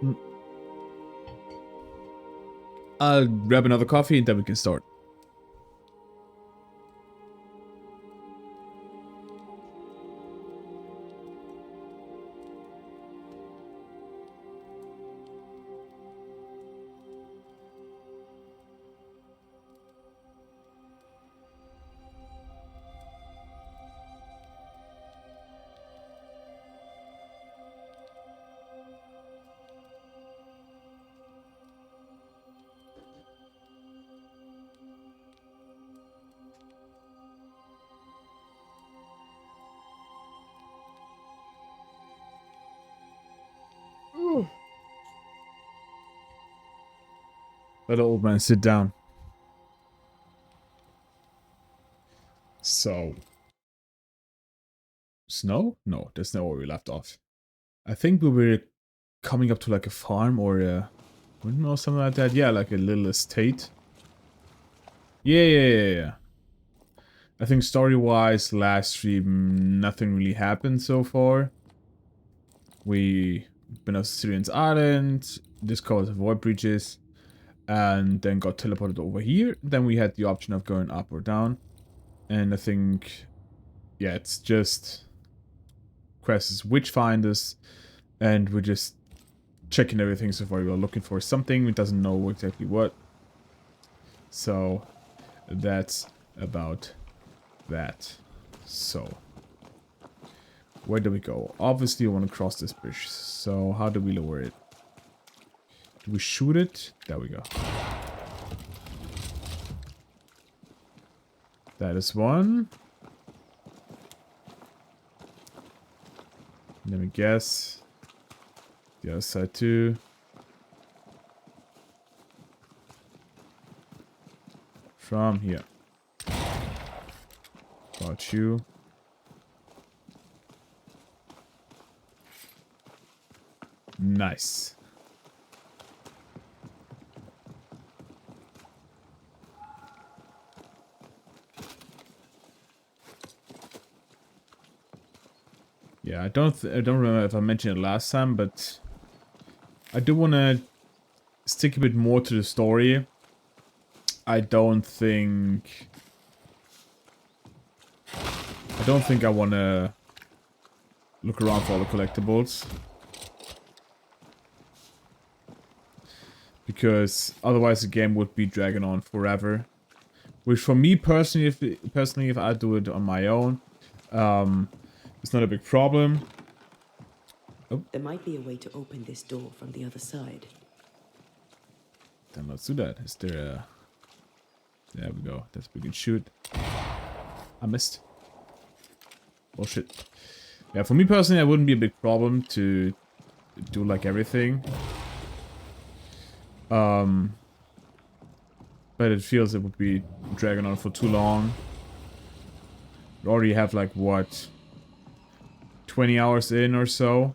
Mm. I'll grab another coffee and then we can start. Ooh. Let the old man sit down. So, snow? No, there's no where we left off. I think we were coming up to like a farm or a windmill or something like that. Yeah, like a little estate. Yeah. I think story-wise, last stream, nothing really happened so far. We been on Syrian's Island, discovered the void breaches, and then got teleported over here. Then we had the option of going up or down. And I think, yeah, it's just quests witchfinders, and we're just checking everything so far. We're looking for something, we doesn't know exactly what. So that's about that. So where do we go? Obviously, we want to cross this bridge. So how do we lower it? Do we shoot it? There we go. That is one. Let me guess. The other side too. From here. Got you. Nice. Yeah, I don't remember if I mentioned it last time, but I do want to stick a bit more to the story. I don't think I want to look around for all the collectibles, because otherwise the game would be dragging on forever. Which for me personally, if I do it on my own, it's not a big problem. Oh. There might be a way to open this door from the other side. Then let's do that. Is there a... There we go. That's we can shoot. I missed. Bullshit. Yeah, for me personally, that wouldn't be a big problem to do like everything. But it feels it would be dragging on for too long. We already have like, what, 20 hours in or so.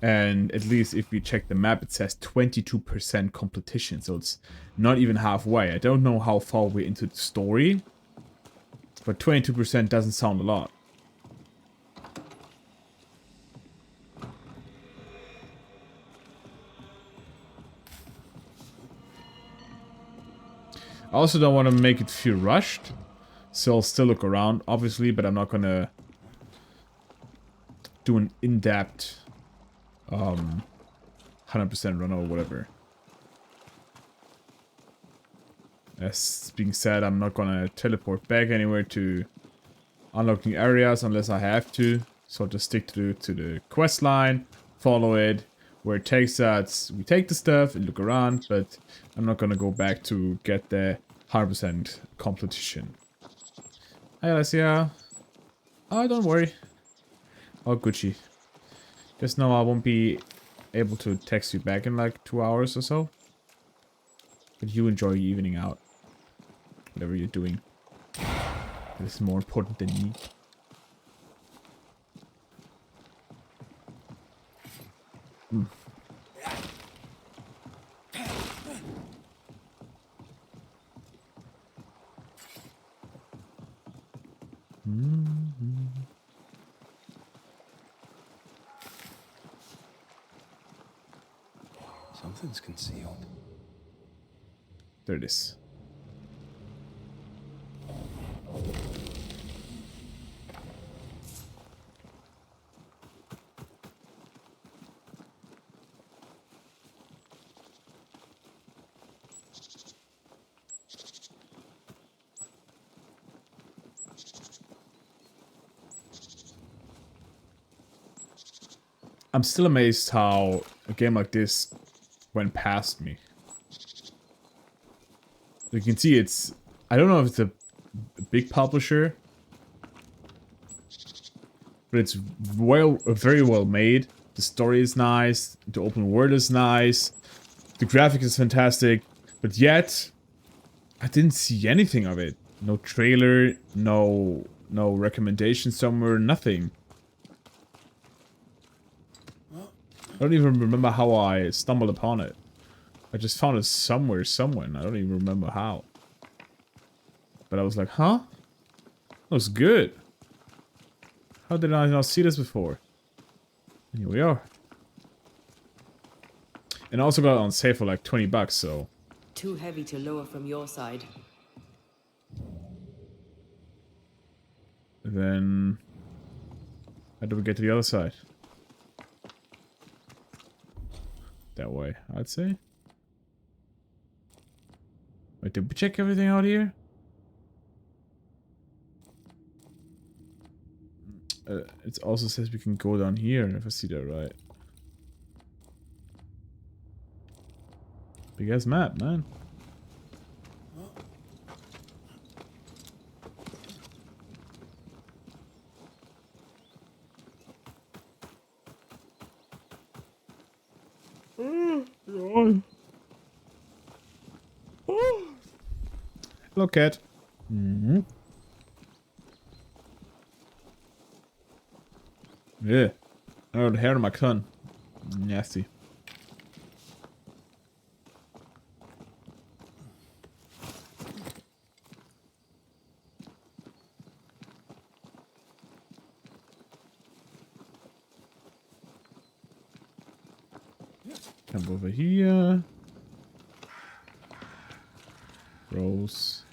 And at least if we check the map, it says 22% completion, so it's not even halfway. I don't know how far we're into the story, but 22% doesn't sound a lot. I also don't want to make it feel rushed, so I'll still look around, obviously, but I'm not gonna do an in-depth 100% run or whatever. As being said, I'm not gonna teleport back anywhere to unlock new areas unless I have to. So I'll just stick to the quest line, follow it, where it takes us. We take the stuff and look around, but I'm not gonna go back to get the 100% completion. Hi Alessia. Oh, don't worry. Oh, Gucci. Just know I won't be able to text you back in like 2 hours or so. But you enjoy your evening out. Whatever you're doing. This is more important than me. Mm. Nothing's concealed. There it is. I'm still amazed how a game like this went past me. You can see it's... I don't know if it's a big publisher, but it's very well made. The story is nice, the open world is nice, the graphics is fantastic, but yet I didn't see anything of it. No trailer, no recommendation somewhere, nothing. I don't even remember how I stumbled upon it. I just found it somewhere, and I don't even remember how. But I was like, huh? That was good. How did I not see this before? And here we are. And I also got it on sale for like 20 bucks, so... Too heavy to lower from your side. Then... how do we get to the other side? That way, I'd say. Wait, did we check everything out here? It also says we can go down here, if I see that right. Big ass map, man. Hello, cat. Mm-hmm. Yeah. Oh, the hair on my gun. Nasty. Come over here. Rose.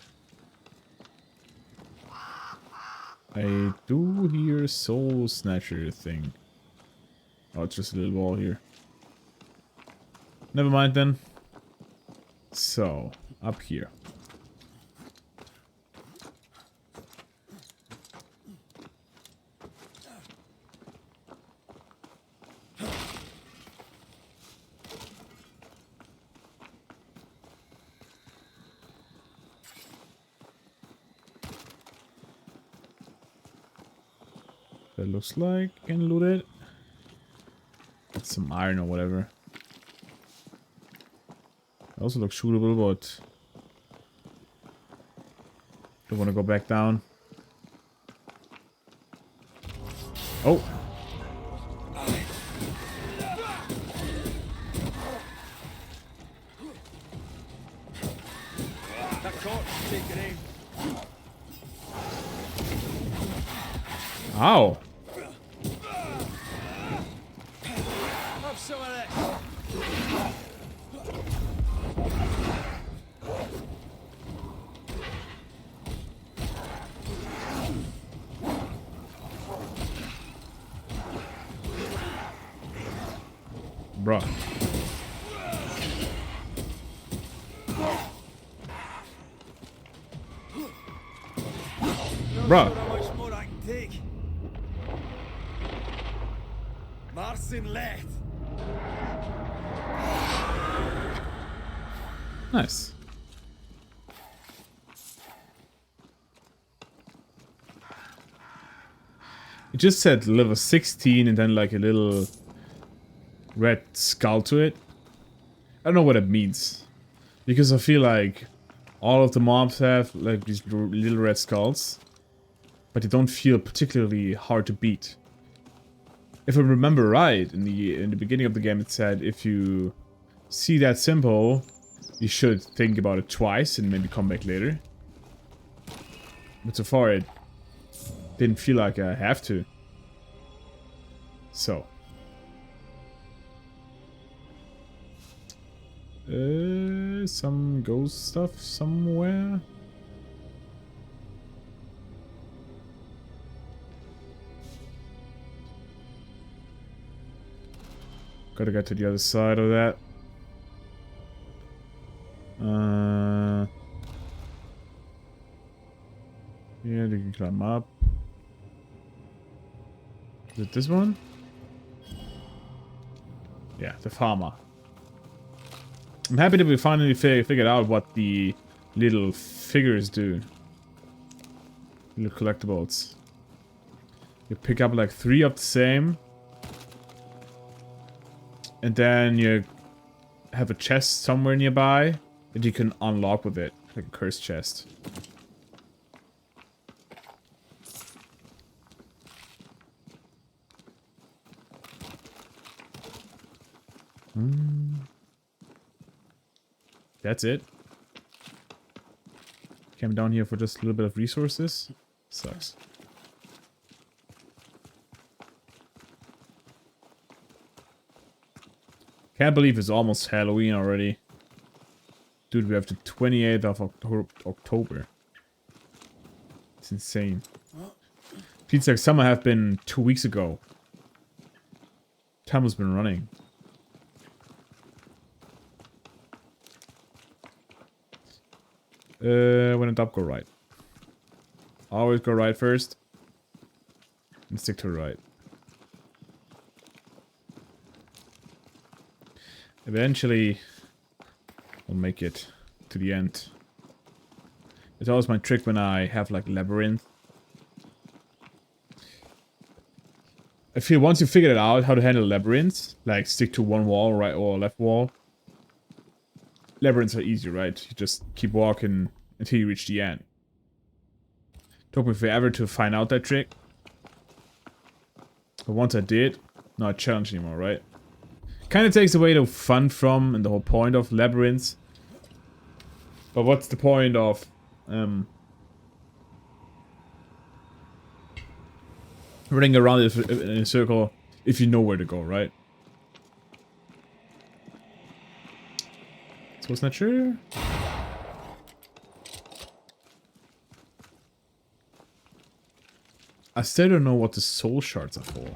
I do hear a soul snatcher thing. Oh, it's just a little wall here. Never mind then. So, up here. That looks like I can loot it. Get some iron or whatever. It also looks shootable, but don't want to go back down. Oh! Ow! Bruh. Bruh. How much more I can take? Marcin left. Nice. It just said level 16 and then like a little red skull to it. I don't know what it means. Because I feel like all of the mobs have like these little red skulls. But they don't feel particularly hard to beat. If I remember right, in the beginning of the game it said if you see that symbol, you should think about it twice and maybe come back later. But so far it didn't feel like I have to. So. Some ghost stuff somewhere. Gotta get to the other side of that. Yeah, you can climb up. Is it this one? Yeah, the farmer. I'm happy that we finally figured out what the little figures do. Little collectibles. You pick up like 3 of the same. And then you have a chest somewhere nearby that you can unlock with it. Like a cursed chest. That's it. Came down here for just a little bit of resources. Sucks. Can't believe it's almost Halloween already. Dude, we have the 28th of October. It's insane. Feels like summer have been 2 weeks ago. Time has been running. When it's up, go right. Always go right first. And stick to right. Eventually, we'll make it to the end. It's always my trick when I have like labyrinth. I feel once you figured it out how to handle labyrinths, like stick to one wall, right or left wall. Labyrinths are easy, right? You just keep walking until you reach the end. Took me forever to find out that trick. But once I did, not a challenge anymore, right? Kind of takes away the fun from and the whole point of labyrinths. But what's the point of running around in a circle if you know where to go, right? So it's not sure. I still don't know what the soul shards are for.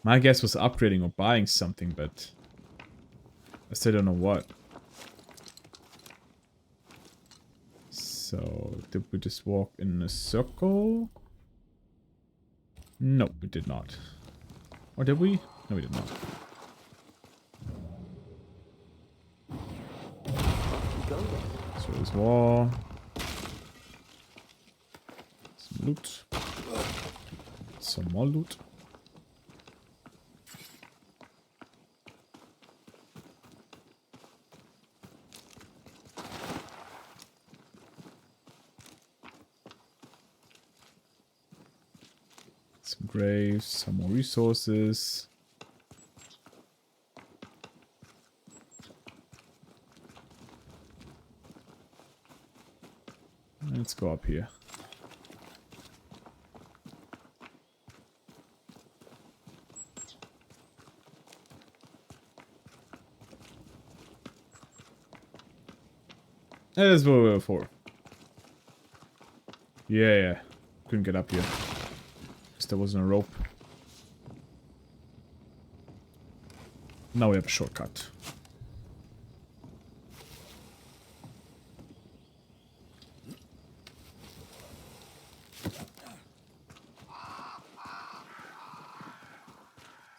My guess was upgrading or buying something, but I still don't know what. So, did we just walk in a circle? No, we did not. Or did we? No, we did not. So this wall. Some loot. Some more loot. Some graves, some more resources. Let's go up here. That is what we were for. Yeah. Couldn't get up here. Because there wasn't a rope. Now we have a shortcut.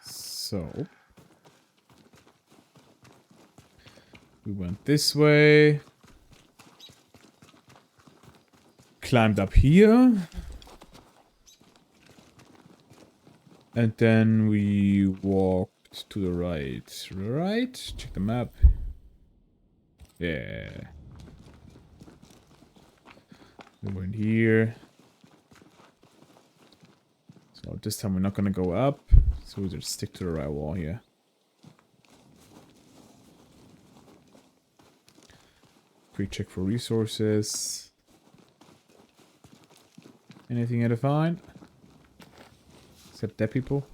So we went this way. Climbed up here. And then we walked to the right. Right? Check the map. Yeah. We went here. So this time we're not gonna go up. So we'll just stick to the right wall here. Quick check for resources. Anything here to find? Except dead people.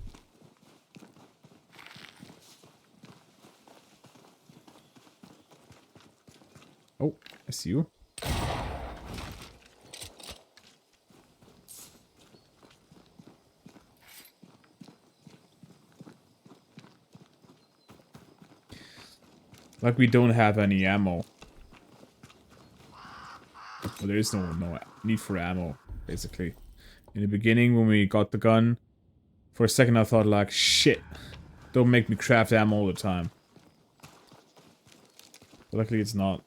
Oh, I see you. Like we don't have any ammo. Well, there is no need for ammo, basically. In the beginning, when we got the gun, for a second I thought like, shit, don't make me craft ammo all the time. But luckily it's not.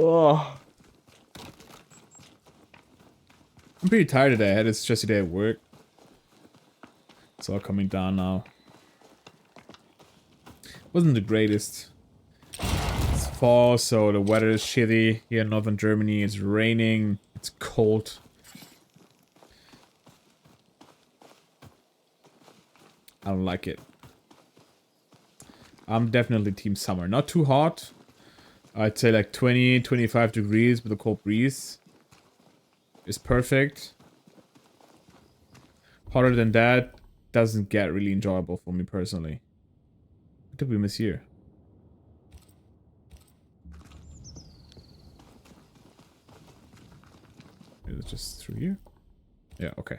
Oh. I'm pretty tired today. I had a stressy day at work. It's all coming down now. Wasn't the greatest. It's fall, so the weather is shitty. Here in northern Germany, it's raining. It's cold. I don't like it. I'm definitely team summer. Not too hot. I'd say like 20, 25 degrees with a cold breeze is perfect. Hotter than that doesn't get really enjoyable for me personally. What did we miss here? Is it just through here? Yeah, okay.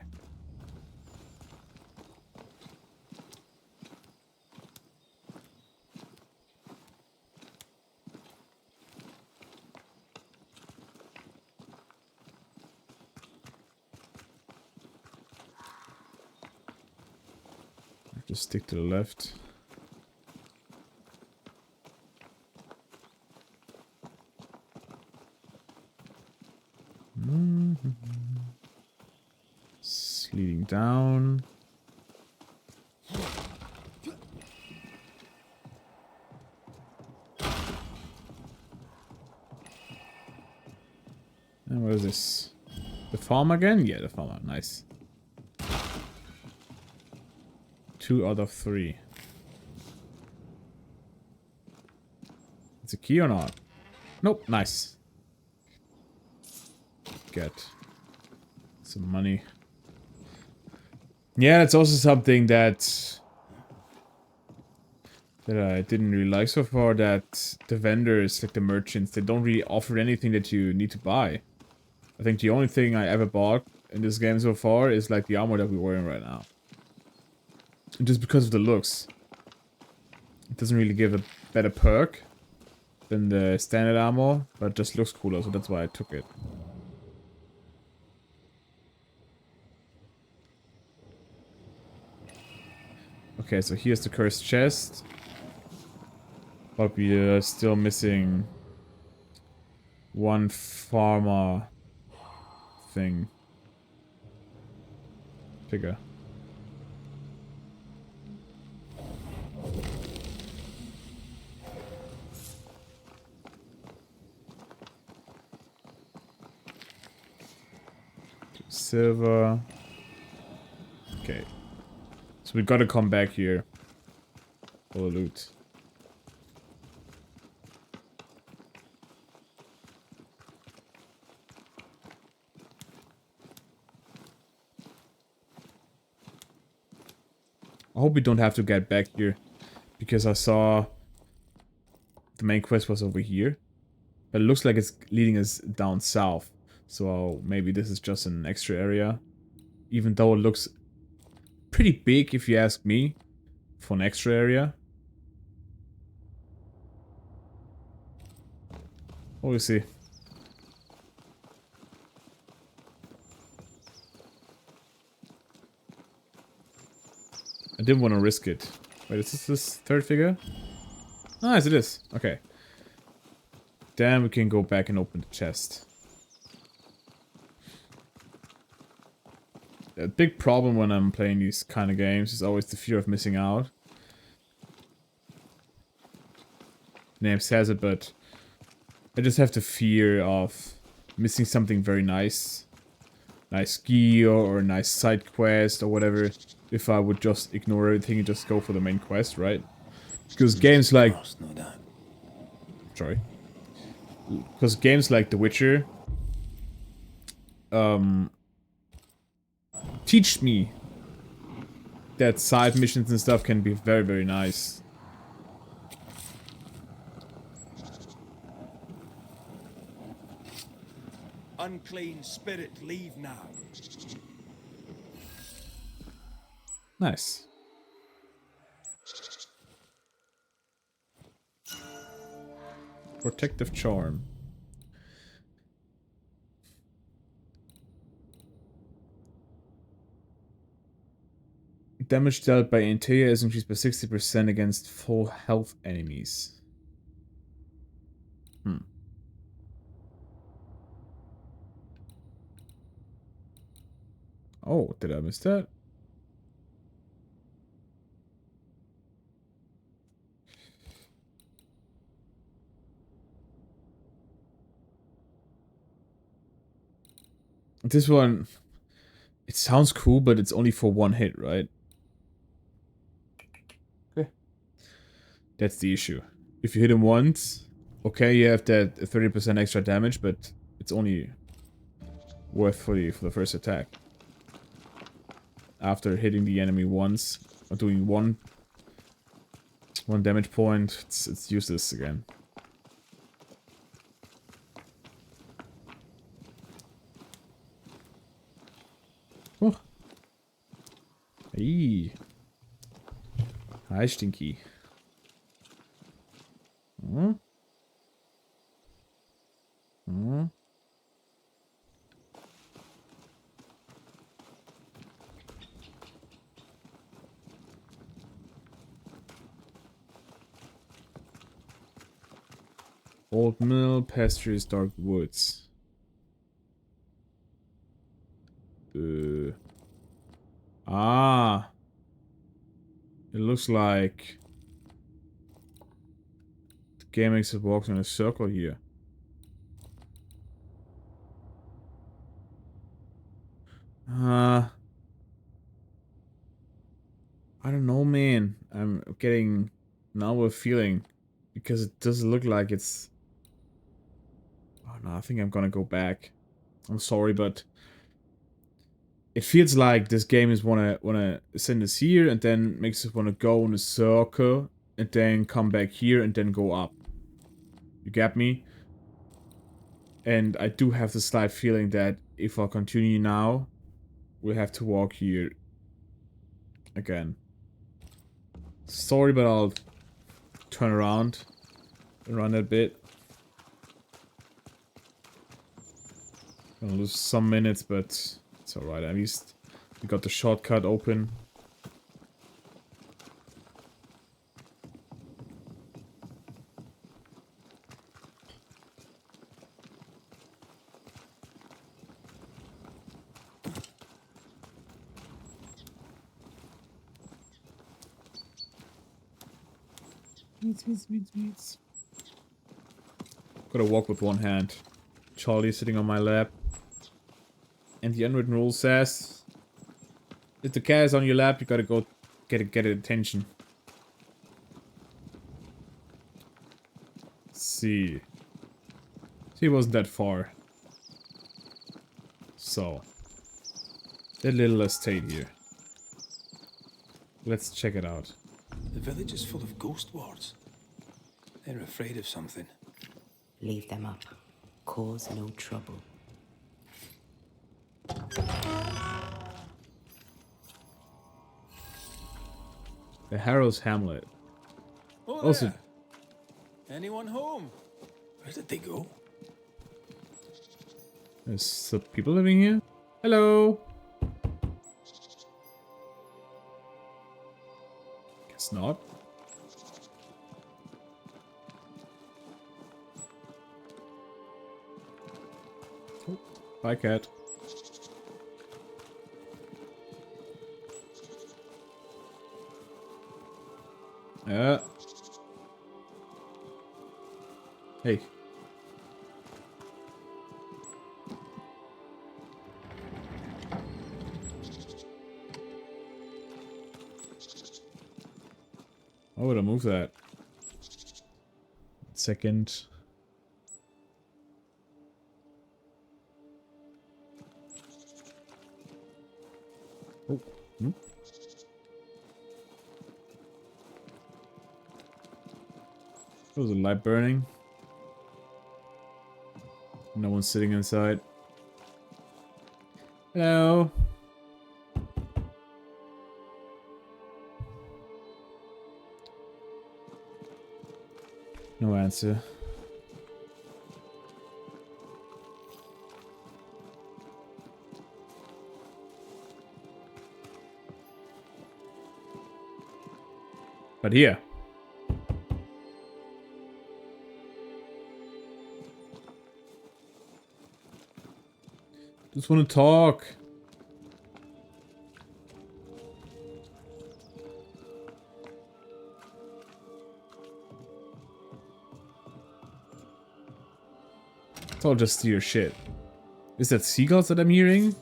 Just stick to the left. Sleeding down. And what is this? The farm again? Yeah, the farmer. Nice. 2 out of 3. It's a key or not? Nope. Nice. Get some money. Yeah, that's also something that I didn't really like so far, that the vendors, like the merchants, they don't really offer anything that you need to buy. I think the only thing I ever bought in this game so far is like the armor that we're wearing right now. And just because of the looks. It doesn't really give a better perk than the standard armor, but it just looks cooler, so that's why I took it. Okay, so here's the cursed chest. But we are still missing one farmer thing. Figure. Silver. Okay. So we gotta come back here for the loot. I hope we don't have to get back here, because I saw the main quest was over here. But it looks like it's leading us down south. So maybe this is just an extra area. Even though it looks pretty big, if you ask me, for an extra area. We'll see. I didn't want to risk it. Wait, is this third figure? Ah, yes it is. Okay. Then we can go back and open the chest. A big problem when I'm playing these kind of games is always the fear of missing out. Name says it, but I just have the fear of missing something very nice. Nice gear or a nice side quest or whatever. If I would just ignore everything and just go for the main quest, right? Because games like... Sorry. Because games like The Witcher... teach me that side missions and stuff can be very, very nice. Unclean spirit, leave now. Nice. Protective charm. Damage dealt by Antea is increased by 60% against full health enemies. Oh, did I miss that? This one, it sounds cool, but it's only for one hit, right? Okay. That's the issue. If you hit him once, okay, you have that 30% extra damage, but it's only worth for the first attack. After hitting the enemy once, or doing one damage point, it's useless again. Oh. Hey. Hi, Stinky. Hmm? Hmm? Old mill, pastures, dark woods. Ah. It looks like the game makes it walk in a circle here. I don't know, man. I'm getting now a feeling because it doesn't look like it's. Oh no, I think I'm gonna go back. I'm sorry, but it feels like this game is wanna send us here and then makes us wanna go in a circle and then come back here and then go up. You get me? And I do have the slight feeling that if I continue now, we'll have to walk here again. Sorry, but I'll turn around and run a bit. Gonna lose some minutes, but it's alright. At least we got the shortcut open. Sweets. Gotta walk with one hand. Charlie sitting on my lap. And the unwritten rule says, if the cat is on your lap, you gotta go get attention. Let's see. He wasn't that far. So, that little estate here. Let's check it out. The village is full of ghost wards. They're afraid of something. Leave them up. Cause no trouble. The Harrow's Hamlet. Oh, Also, there. Anyone home? Where did they go? there's some people living here? Hello! Guess not. Oh, bye, cat. Hey. Why would I move that? Second. Oh. Hmm? There's a light burning. No one's sitting inside. Hello. No answer. But here. Just want to talk. It's all just your shit. Is that seagulls that I'm hearing?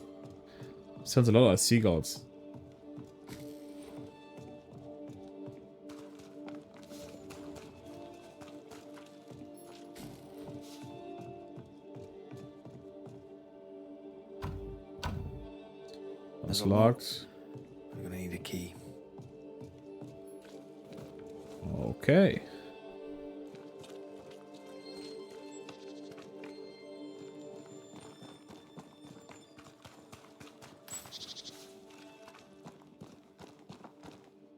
Sounds a lot like seagulls. It's locked. I'm gonna need a key. Okay.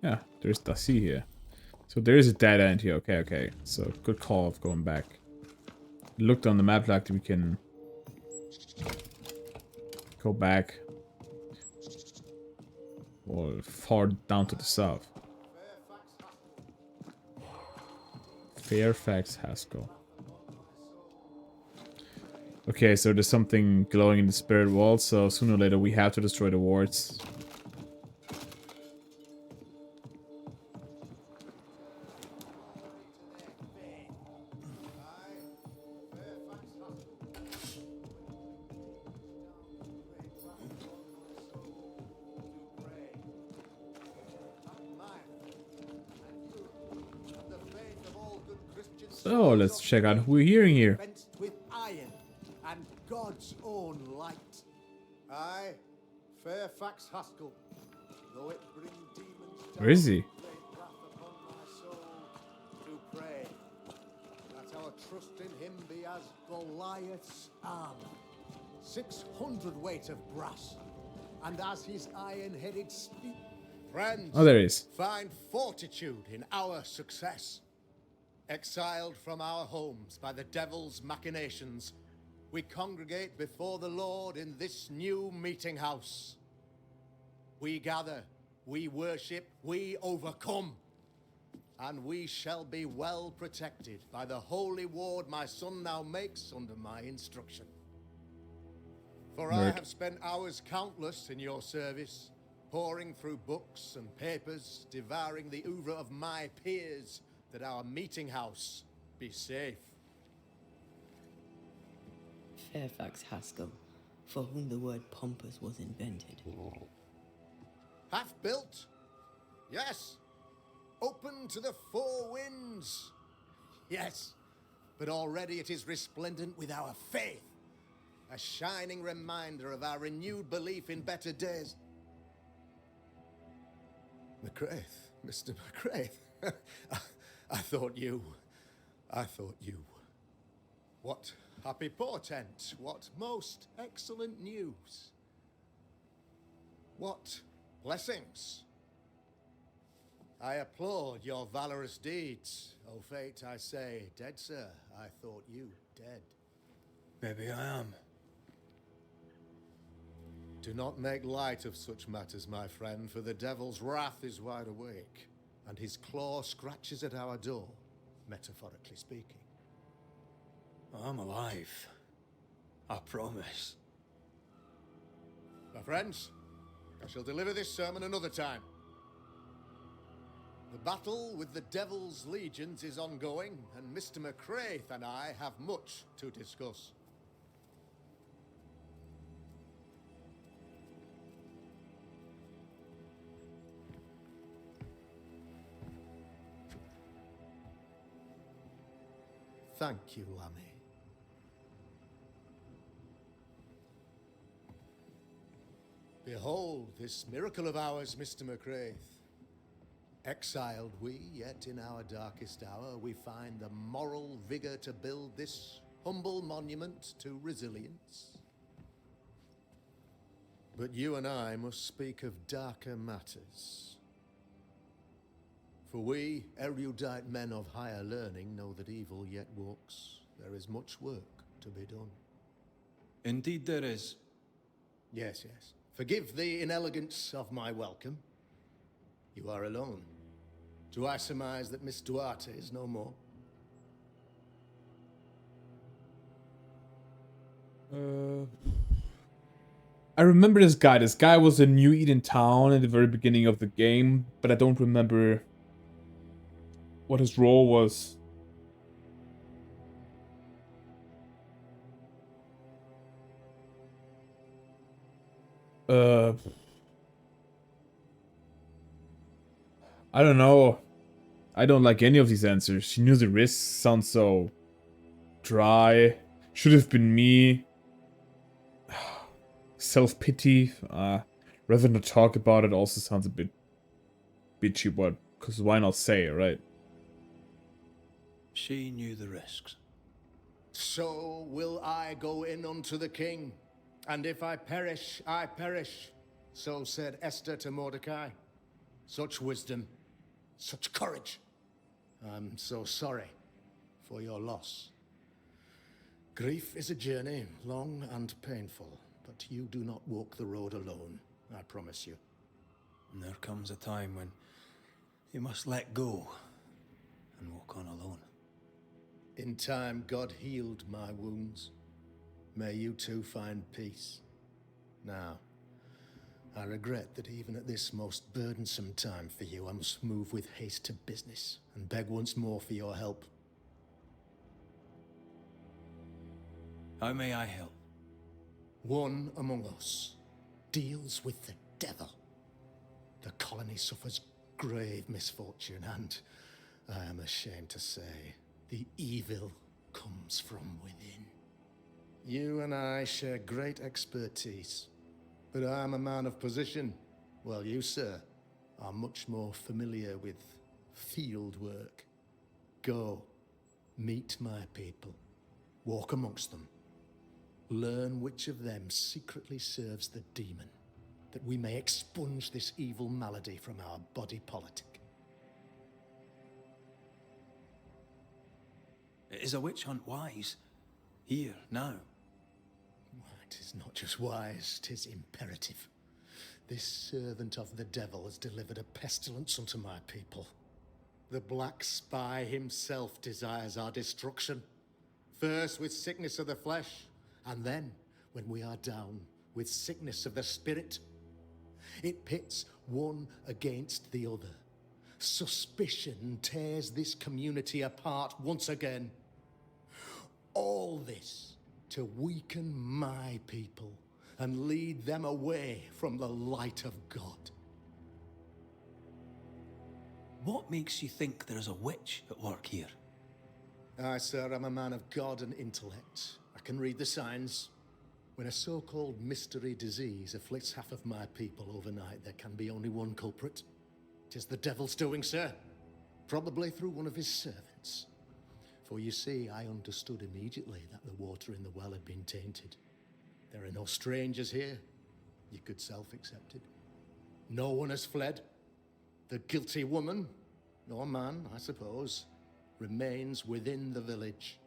Yeah, there's Dasi here. So there is a dead end here. Okay, okay. So good call of going back. Looked on the map like we can go back. Or far down to the south. Fairfax Haskell. Okay, so there's something glowing in the spirit world, so sooner or later we have to destroy the wards. So let's check out who we're hearing here. Fenced with iron and God's own light. I, Fairfax Haskell, though it bring demons down, Where is he? great wrath upon my soul, to pray that our trust in him be as Goliath's armor, 600 weight of brass, and as his iron-headed spear. Friends, Oh, there he is. find fortitude in our success. Exiled from our homes by the devil's machinations, we congregate before the Lord in this new meeting house. We gather, we worship, we overcome. And we shall be well protected by the holy ward my son now makes under my instruction. For I Nerd. have spent hours countless in your service, poring through books and papers, devouring the oeuvre of my peers, that our meeting house be safe. Fairfax Haskell, for whom the word pompous was invented. Half built? Yes. Open to the four winds? Yes. But already it is resplendent with our faith, a shining reminder of our renewed belief in better days. McCraith, Mr. McCraith. I thought you. What happy portent, what most excellent news. What blessings. I applaud your valorous deeds. Oh fate, I say, dead sir, I thought you dead. Maybe I am. Do not make light of such matters, my friend, for the devil's wrath is wide awake, and his claw scratches at our door, metaphorically speaking. I'm alive. I promise. My friends, I shall deliver this sermon another time. The battle with the devil's legions is ongoing, and Mr. McCraith and I have much to discuss. Thank you, Lammy. Behold this miracle of ours, Mr. McCraith. Exiled we, yet in our darkest hour we find the moral vigor to build this humble monument to resilience. But you and I must speak of darker matters. For we, erudite men of higher learning, know that evil yet walks. There is much work to be done. Indeed there is. Yes, yes. Forgive the inelegance of my welcome. You are alone. Do I surmise that Miss Duarte is no more? I remember this guy. This guy was a new Eden town at the very beginning of the game, but I don't remember what his role was. I don't know. I don't like any of these answers. She knew the risks sound so dry. Should have been me. Self-pity. Rather not talk about it also sounds a bit bitchy, but because why not say it, right? She knew the risks. So will I go in unto the king, and if I perish, I perish. So said Esther to Mordecai. Such wisdom, such courage. I'm so sorry for your loss. Grief is a journey, long and painful, but you do not walk the road alone, I promise you. And there comes a time when you must let go and walk on alone. In time, God healed my wounds. May you too find peace. Now, I regret that even at this most burdensome time for you, I must move with haste to business and beg once more for your help. How may I help? One among us deals with the devil. The colony suffers grave misfortune, and I am ashamed to say, the evil comes from within. You and I share great expertise, but I'm a man of position, while you, sir, are much more familiar with field work. Go, meet my people, walk amongst them, learn which of them secretly serves the demon, that we may expunge this evil malady from our body politic. Is a witch hunt wise? Here, now? It is not just wise, 'tis imperative. This servant of the devil has delivered a pestilence unto my people. The black spy himself desires our destruction. First with sickness of the flesh, and then, when we are down, with sickness of the spirit. It pits one against the other. Suspicion tears this community apart once again. All this to weaken my people and lead them away from the light of God. What makes you think there is a witch at work here? I, sir, am a man of God and intellect. I can read the signs. When a so-called mystery disease afflicts half of my people overnight, there can be only one culprit. 'Tis the devil's doing, sir. Probably through one of his servants. For you see, I understood immediately that the water in the well had been tainted. There are no strangers here. You could self-accept it. No one has fled. The guilty woman, or man, I suppose, remains within the village.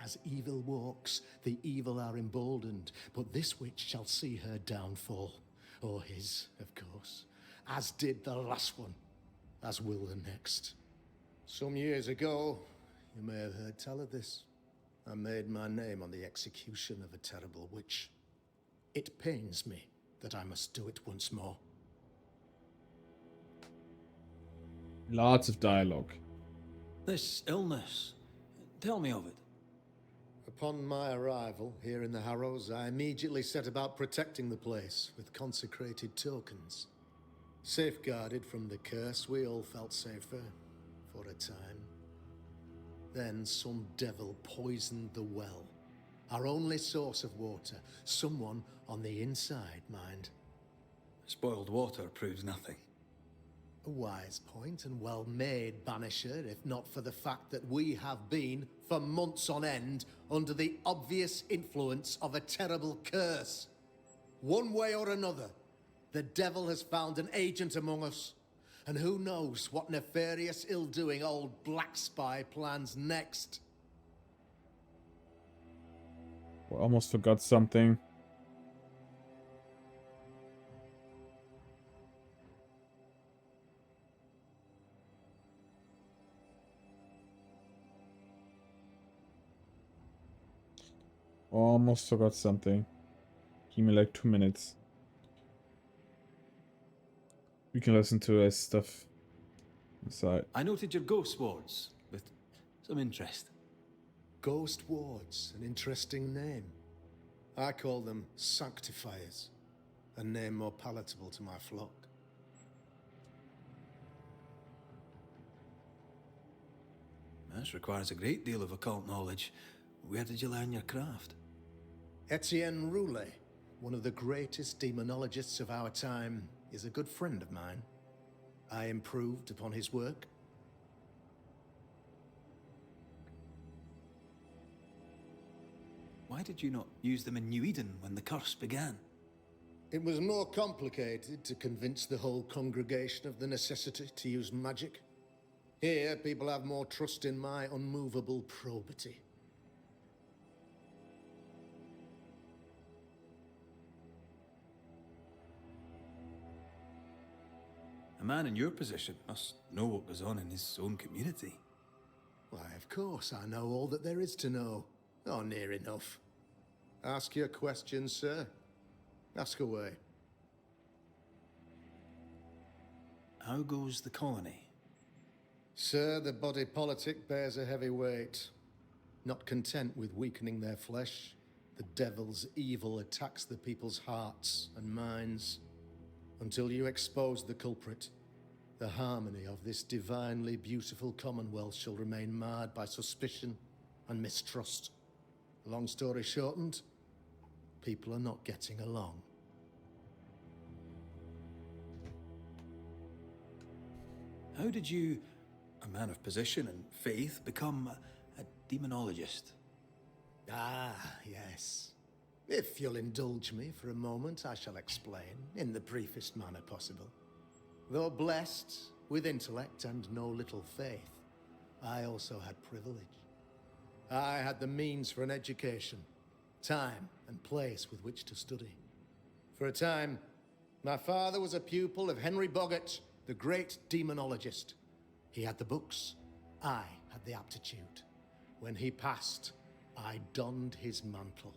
As evil walks, the evil are emboldened, but this witch shall see her downfall, or his, of course, as did the last one, as will the next. Some years ago, you may have heard tell of this. I made my name on the execution of a terrible witch. It pains me that I must do it once more. Lots of dialogue. This illness, tell me of it. Upon my arrival here in the Harrows, I immediately set about protecting the place with consecrated tokens. Safeguarded from the curse, we all felt safer for a time. Then some devil poisoned the well, our only source of water. Someone on the inside, mind. Spoiled water proves nothing. A wise point and well made, Banisher, if not for the fact that we have been, for months on end, under the obvious influence of a terrible curse. One way or another, the devil has found an agent among us. And who knows what nefarious ill-doing old Black Spy plans next. I almost forgot something. Almost forgot something. Give me like 2 minutes. We can listen to his stuff inside. I noted your ghost wards with some interest. Ghost Wards, an interesting name. I call them Sanctifiers, a name more palatable to my flock. This requires a great deal of occult knowledge. Where did you learn your craft? Etienne Roulet, one of the greatest demonologists of our time, is a good friend of mine. I improved upon his work. Why did you not use them in New Eden when the curse began? It was more complicated to convince the whole congregation of the necessity to use magic. Here, people have more trust in my unmovable probity. A man in your position must know what goes on in his own community. Why, of course, I know all that there is to know. Oh, near enough. Ask your questions, sir. Ask away. How goes the colony? Sir, the body politic bears a heavy weight. Not content with weakening their flesh, the devil's evil attacks the people's hearts and minds. Until you expose the culprit, the harmony of this divinely beautiful commonwealth shall remain marred by suspicion and mistrust. Long story shortened, people are not getting along. How did you, a man of position and faith, become a demonologist? Ah, yes. If you'll indulge me for a moment, I shall explain in the briefest manner possible. Though blessed with intellect and no little faith, I also had privilege. I had the means for an education, time and place with which to study. For a time, my father was a pupil of Henry Boggart, the great demonologist. He had the books, I had the aptitude. When he passed, I donned his mantle.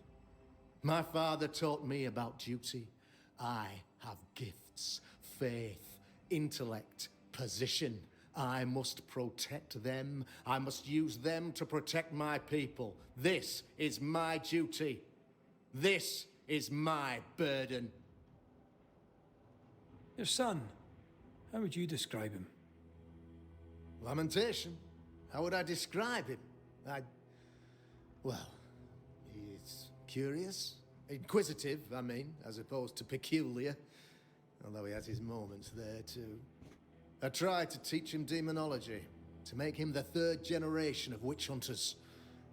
My father taught me about duty. I have gifts, faith, intellect, position. I must protect them. I must use them to protect my people. This is my duty. This is my burden. Your son, how would you describe him? Lamentation? How would I describe him? Well, he's curious. Inquisitive, I mean, as opposed to peculiar. Although he has his moments there, too. I tried to teach him demonology, to make him the third generation of witch hunters.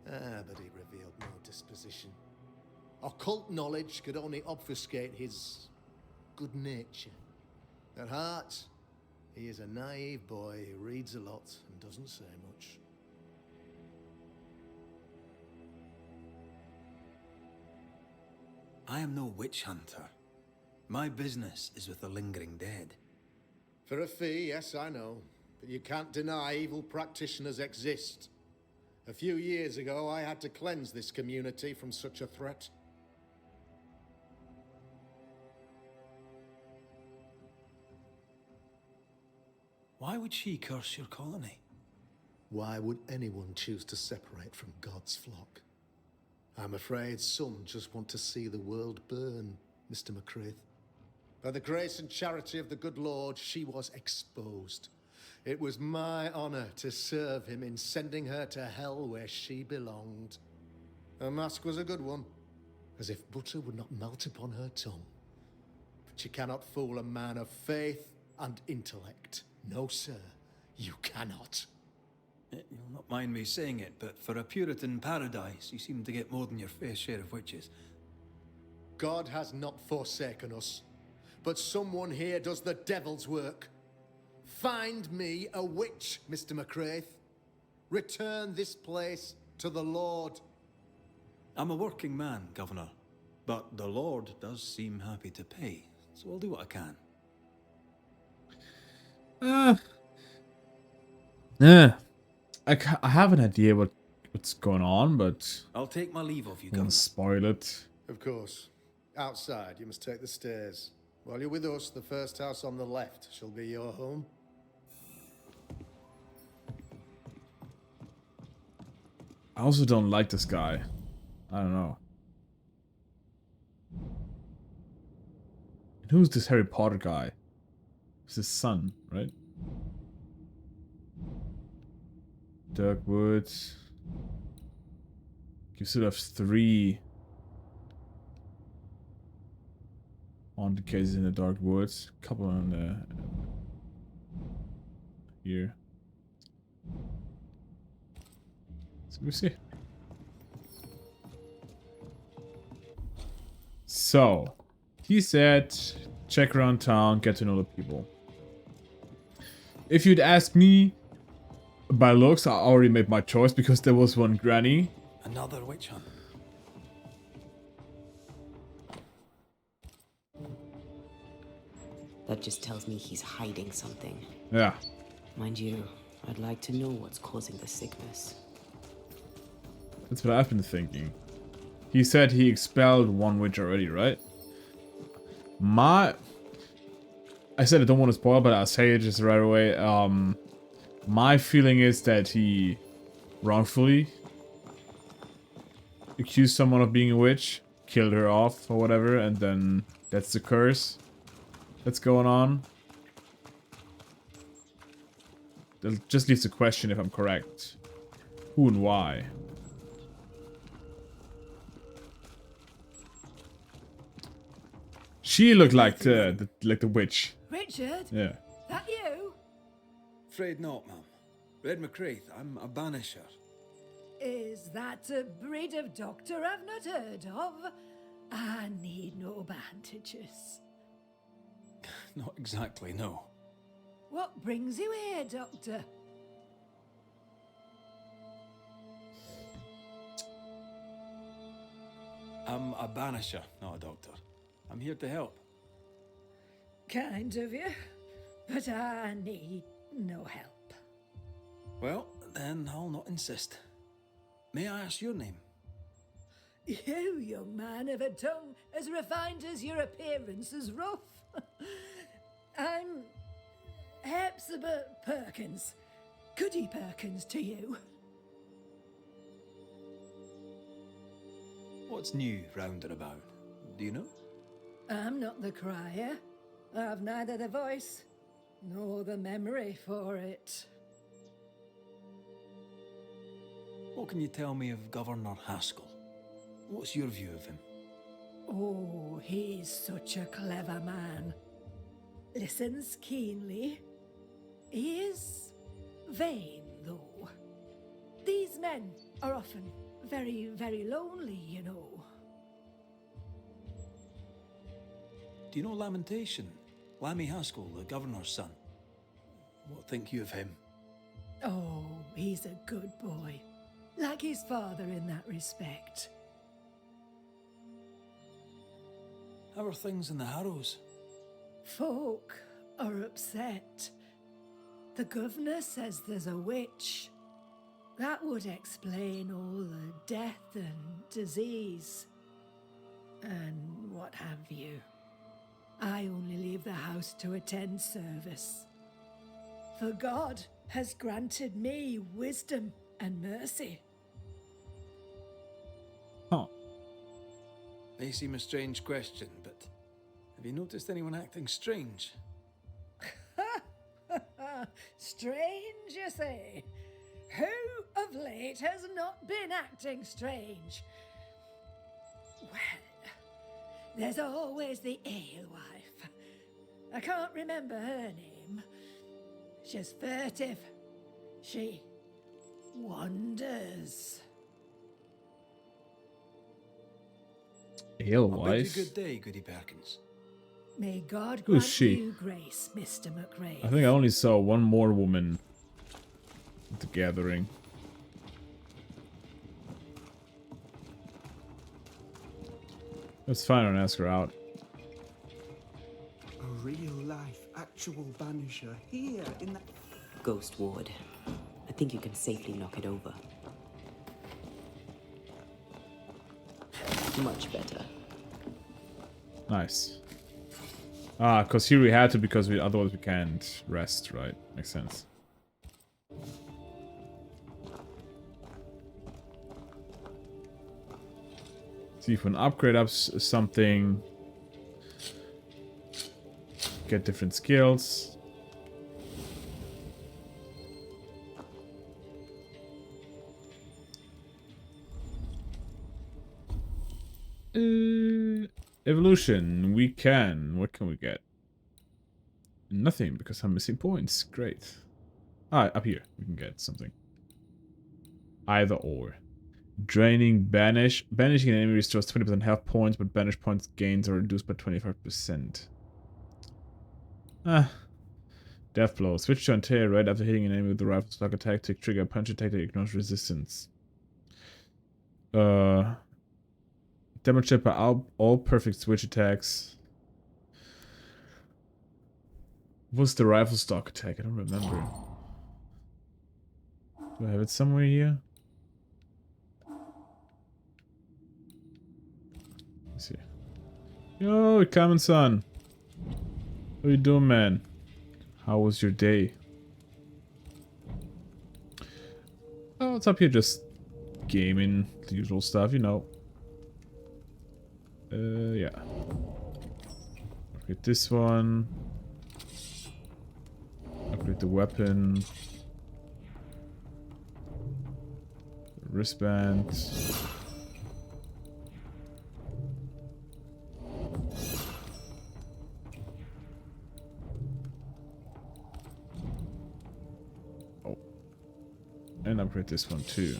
But he revealed no disposition. Occult knowledge could only obfuscate his good nature. At heart, he is a naive boy who reads a lot and doesn't say much. I am no witch hunter. My business is with the lingering dead. For a fee, yes, I know. But you can't deny evil practitioners exist. A few years ago, I had to cleanse this community from such a threat. Why would she curse your colony? Why would anyone choose to separate from God's flock? I'm afraid some just want to see the world burn, Mr. McCraith. By the grace and charity of the good Lord, she was exposed. It was my honor to serve him in sending her to hell where she belonged. Her mask was a good one, as if butter would not melt upon her tongue. But you cannot fool a man of faith and intellect. No, sir, you cannot. You'll not mind me saying it, but for a Puritan paradise, you seem to get more than your fair share of witches. God has not forsaken us, but someone here does the devil's work. Find me a witch, Mr. McCraith. Return this place to the Lord. I'm a working man, Governor, but the Lord does seem happy to pay, so I'll do what I can. I have an idea what's going on, but I'll take my leave of you, I don't Governor. want to spoil it. Of course. Outside, you must take the stairs. While you're with us, the first house on the left shall be your home. I also don't like this guy. I don't know. And who's this Harry Potter guy? It's his son, right? Dark Woods. You still have 3 haunted cases in the Dark Woods. Couple on the here. So we see. So he said, check around town, get to know the people. If you'd ask me, by looks, I already made my choice because there was one granny. Another witch hunt. That just tells me he's hiding something. Yeah. Mind you, I'd like to know what's causing the sickness. That's what I've been thinking. He said he expelled one witch already, right? I said I don't want to spoil, but I'll say it just right away. My feeling is that he wrongfully accused someone of being a witch, killed her off or whatever, and then that's the curse that's going on. That just leaves the question if I'm correct. Who and why? She looked like the witch. Richard? Yeah. That you? Afraid not, ma'am. Red McCraith, I'm a banisher. Is that a breed of doctor I've not heard of? I need no bandages. Not exactly, no. What brings you here, Doctor? I'm a banisher, not a doctor. I'm here to help. Kind of you, but I need no help. Well, then I'll not insist. May I ask your name? You, young man, have a tongue as refined as your appearance is rough. I'm Hepzibah Perkins. Goody Perkins to you. What's new round and about? Do you know? I'm not the crier. I've neither the voice nor the memory for it. What can you tell me of Governor Haskell? What's your view of him? Oh, he's such a clever man. Listens keenly. He is vain, though. These men are often very, very lonely, you know. Do you know Lamentation? Lammy Haskell, the governor's son. What think you of him? Oh, he's a good boy. Like his father in that respect. How are things in the Harrows? Folk are upset. The governor says there's a witch. That would explain all the death and disease. And what have you. I only leave the house to attend service. For God has granted me wisdom and mercy. Huh. May seem a strange question, but have you noticed anyone acting strange? Strange, you say? Who of late has not been acting strange? Well, There's always the alewife. I can't remember her name. She's furtive. She wanders. I bid you Alewife? good day, Goody Perkins. May God Who's grant she? you grace, Mr. McRae. I think I only saw one more woman at the gathering. Let's find her and ask her out. A real-life, actual Banisher here in the... Ghost Ward. I think you can safely knock it over. Much better. Nice. Ah, because here we had to, because otherwise we can't rest, right? Makes sense. See if we can upgrade up something. Get different skills. Evolution. We can. What can we get? Nothing, because I'm missing points. Great. Ah, up here. We can get something. Either or. Draining Banish. Banishing an enemy restores 20% health points, but Banish points gains are reduced by 25%. Ah. Death Blow. Switch to Antea right after hitting an enemy with the rifle stock attack to trigger a punch attack that ignores resistance. Damage it by all perfect switch attacks. What's the rifle stock attack? I don't remember. Do I have it somewhere here? Let's see. Yo, Common Son. What you doing, man? How was your day? Oh, it's up here just gaming, the usual stuff, you know. Yeah. Upgrade this one. Upgrade the weapon. Wristband. Oh. And upgrade this one too.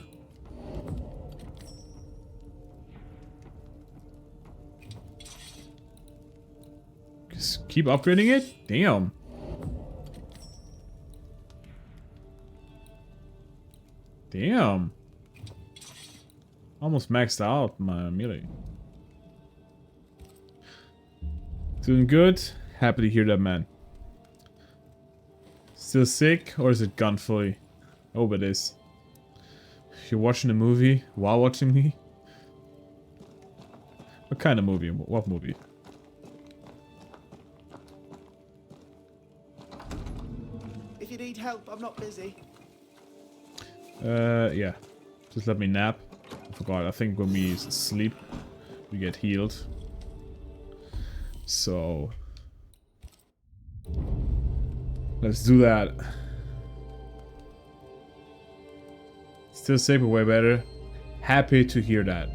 Just keep upgrading it? Damn. Damn. Almost maxed out my melee. Doing good. Happy to hear that, man. Still sick? Or is it gone fully? I hope it is. You're watching a movie while watching me? What kind of movie? What movie? If you need help, I'm not busy. Yeah. Just let me nap. I forgot. I think when we sleep, we get healed. So... let's do that. Still safe, but way better. Happy to hear that.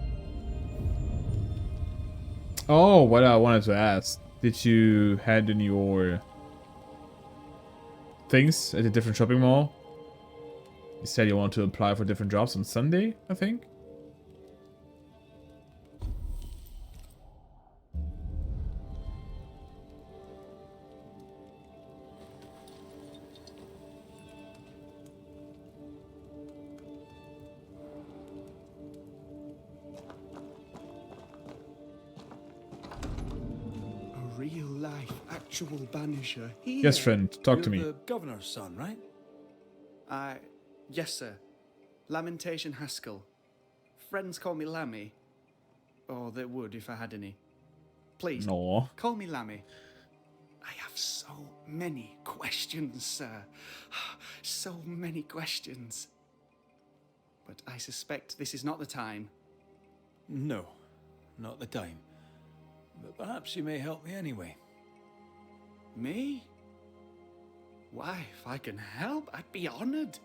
Oh, what I wanted to ask. Did you hand in your things at a different shopping mall? You said you want to apply for different jobs on Sunday, I think? A real-life, actual Banisher here. Yes, friend. Talk to You're me. the governor's son, right? Yes, sir. Lamentation Haskell. Friends call me Lammy. Or they would if I had any. Please, No. call me Lammy. I have so many questions, sir. So many questions. But I suspect this is not the time. No, not the time. But perhaps you may help me anyway. Me? Why, if I can help, I'd be honored.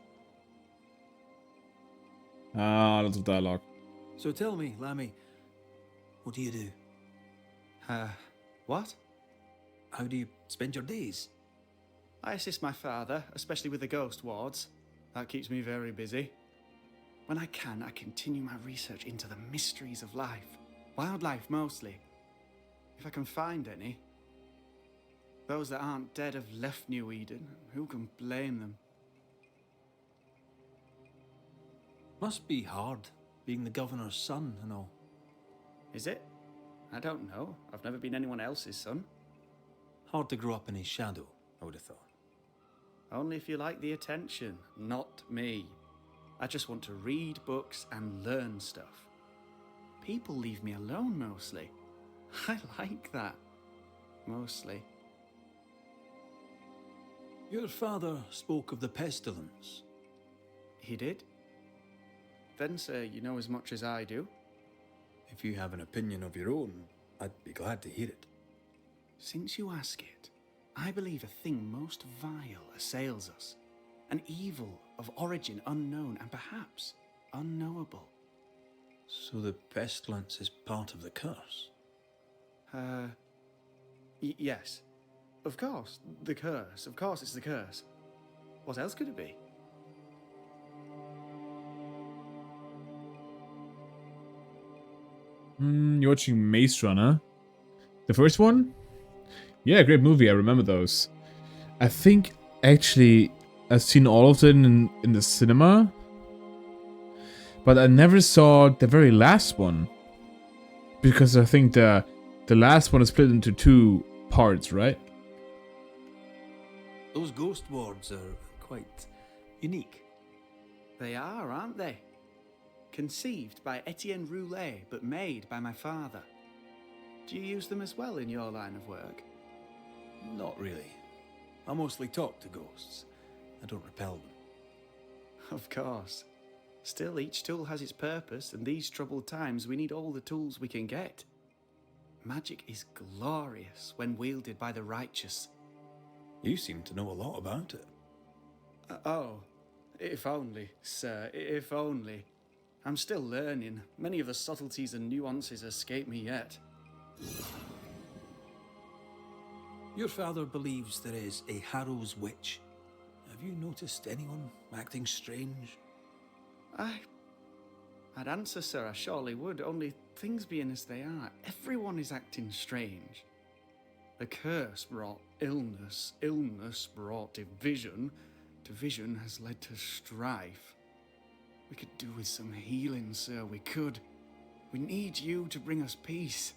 Ah, lots of dialogue. So tell me, Lammy, what do you do? What? How do you spend your days? I assist my father, especially with the ghost wards. That keeps me very busy. When I can, I continue my research into the mysteries of life. Wildlife, mostly. If I can find any. Those that aren't dead have left New Eden. Who can blame them? Must be hard, being the governor's son and all. Is it? I don't know. I've never been anyone else's son. Hard to grow up in his shadow, I would have thought. Only if you like the attention, not me. I just want to read books and learn stuff. People leave me alone mostly. I like that. Mostly. Your father spoke of the pestilence. He did? Then, sir, you know as much as I do. If you have an opinion of your own, I'd be glad to hear it. Since you ask it, I believe a thing most vile assails us. An evil of origin unknown and perhaps unknowable. So the pestilence is part of the curse? Yes. Of course, the curse. Of course it's the curse. What else could it be? You're watching Maze Runner? The first one? Yeah, great movie. I remember those. I think actually I've seen all of them in the cinema, but I never saw the very last one because I think the last one is split into 2 parts, right? Those ghost wards are quite unique. They are, aren't they? Conceived by Etienne Roulet, but made by my father. Do you use them as well in your line of work? Not really. I mostly talk to ghosts. I don't repel them. Of course. Still, each tool has its purpose, and these troubled times we need all the tools we can get. Magic is glorious when wielded by the righteous. You seem to know a lot about it. Oh, if only, sir, if only. I'm still learning. Many of the subtleties and nuances escape me yet. Your father believes there is a Harrow's witch. Have you noticed anyone acting strange? I'd answer, sir, I surely would, only things being as they are, everyone is acting strange. The curse brought illness, illness brought division, division has led to strife. We could do with some healing, sir, we could. We need you to bring us peace.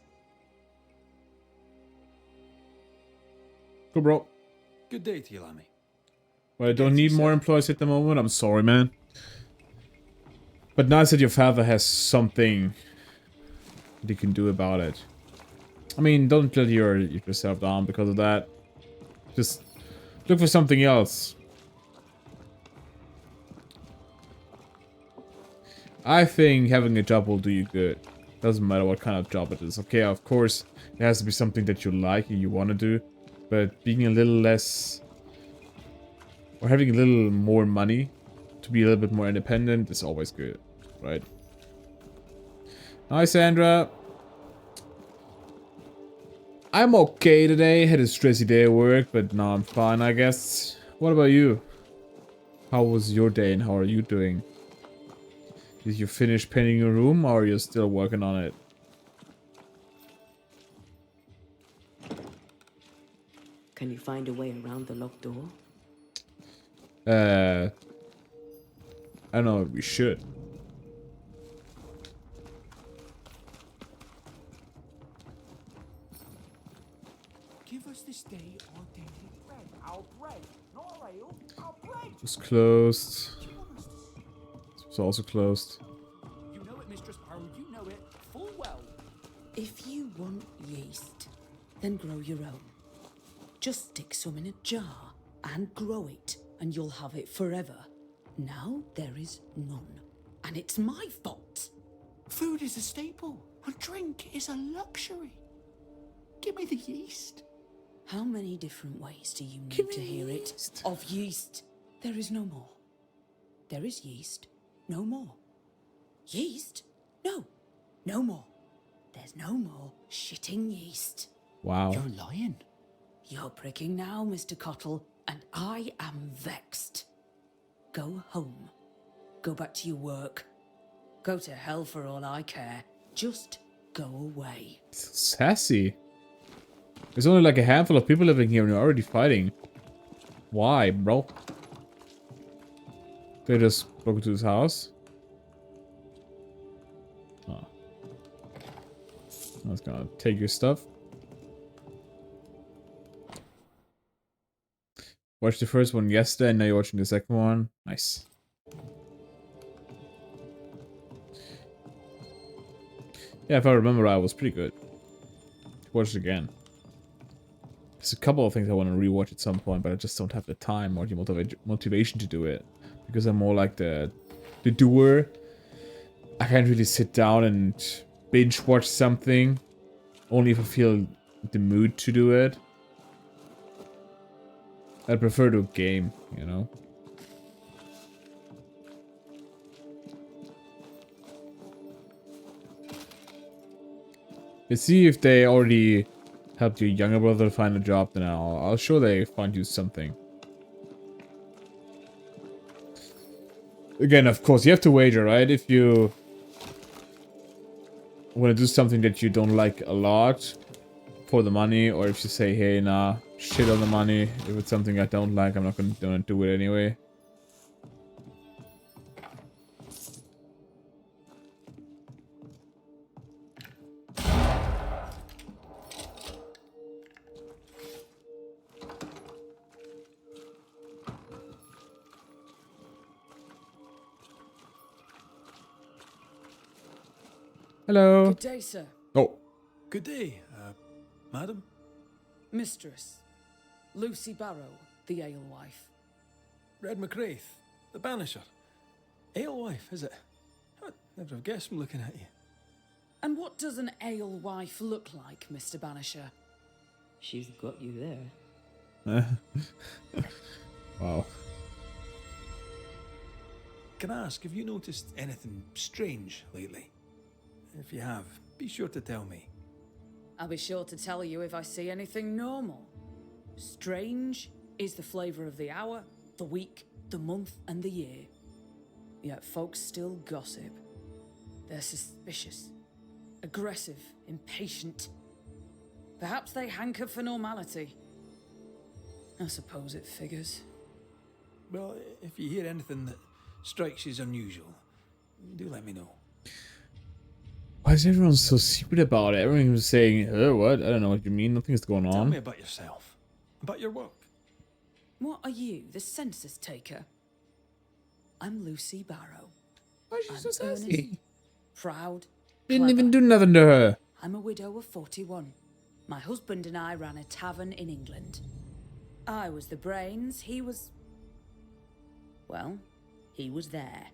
Cool, bro. Good day to you, Lammy. Well, I don't need more employees at the moment. I'm sorry, man. But nice that your father has something that you can do about it. I mean, don't let yourself down because of that. Just look for something else. I think having a job will do you good. Doesn't matter what kind of job it is. Okay, of course, it has to be something that you like and you want to do. But being a little less... or having a little more money to be a little bit more independent is always good, right? Hi, Sandra. I'm okay today. Had a stressy day at work, but now I'm fine, I guess. What about you? How was your day and how are you doing? Did you finish painting your room or are you still working on it? Can you find a way around the locked door? I don't know if we should. Give us this day our daily bread. Our bread, not our ale. Our bread. It was closed. This was also closed. You know it, Mistress Poe. You know it full well. If you want yeast, then grow your own. Just stick some in a jar and grow it, and you'll have it forever. Now there is none, and it's my fault. Food is a staple, and drink is a luxury. Give me the yeast. How many different ways do you need to hear it? Of yeast, there is no more. There is yeast, no more. Yeast? No, no more. There's no more shitting yeast. Wow. You're lying. You're pricking now, Mr. Cottle, and I am vexed. Go home. Go back to your work. Go to hell for all I care. Just go away. Sassy. There's only like a handful of people living here and you're already fighting. Why, bro? They just broke into his house. Oh. I was gonna take your stuff. Watched the first one yesterday and now you're watching the second one. Nice. Yeah, if I remember right, it was pretty good. Watch it again. There's a couple of things I want to rewatch at some point, but I just don't have the time or the motivation to do it. Because I'm more like the doer. I can't really sit down and binge watch something. Only if I feel the mood to do it. I prefer to game, you know? Let's see if they already helped your younger brother find a job, then I'll sure they find you something. Again, of course, you have to wager, right? If you want to do something that you don't like a lot for the money, or if you say, hey, nah, shit on the money. If it's something I don't like, I'm not gonna do it anyway. Hello. Good day, sir. Oh, Good day, madam. Mistress. Lucy Barrow, the alewife. Red McCraith, the Banisher. Alewife, is it? I'd never have guessed from looking at you. And what does an alewife look like, Mr. Banisher? She's got you there. wow. Can I ask, have you noticed anything strange lately? If you have, be sure to tell me. I'll be sure to tell you if I see anything normal. Strange is the flavour of the hour, the week, the month, and the year. Yet folks still gossip. They're suspicious, aggressive, impatient. Perhaps they hanker for normality. I suppose it figures. Well, if you hear anything that strikes you as unusual, do let me know. Why is everyone so secret about it? Everyone was saying, oh, what? I don't know what you mean. Nothing's going Tell on. me about yourself, about your work. What are you, the census taker? I'm Lucy Barrow. Why is she I'm so earnest, sassy? proud, Didn't clever. even do nothing to her. I'm a widow of 41. My husband and I ran a tavern in England. I was the brains, he was... well, he was there.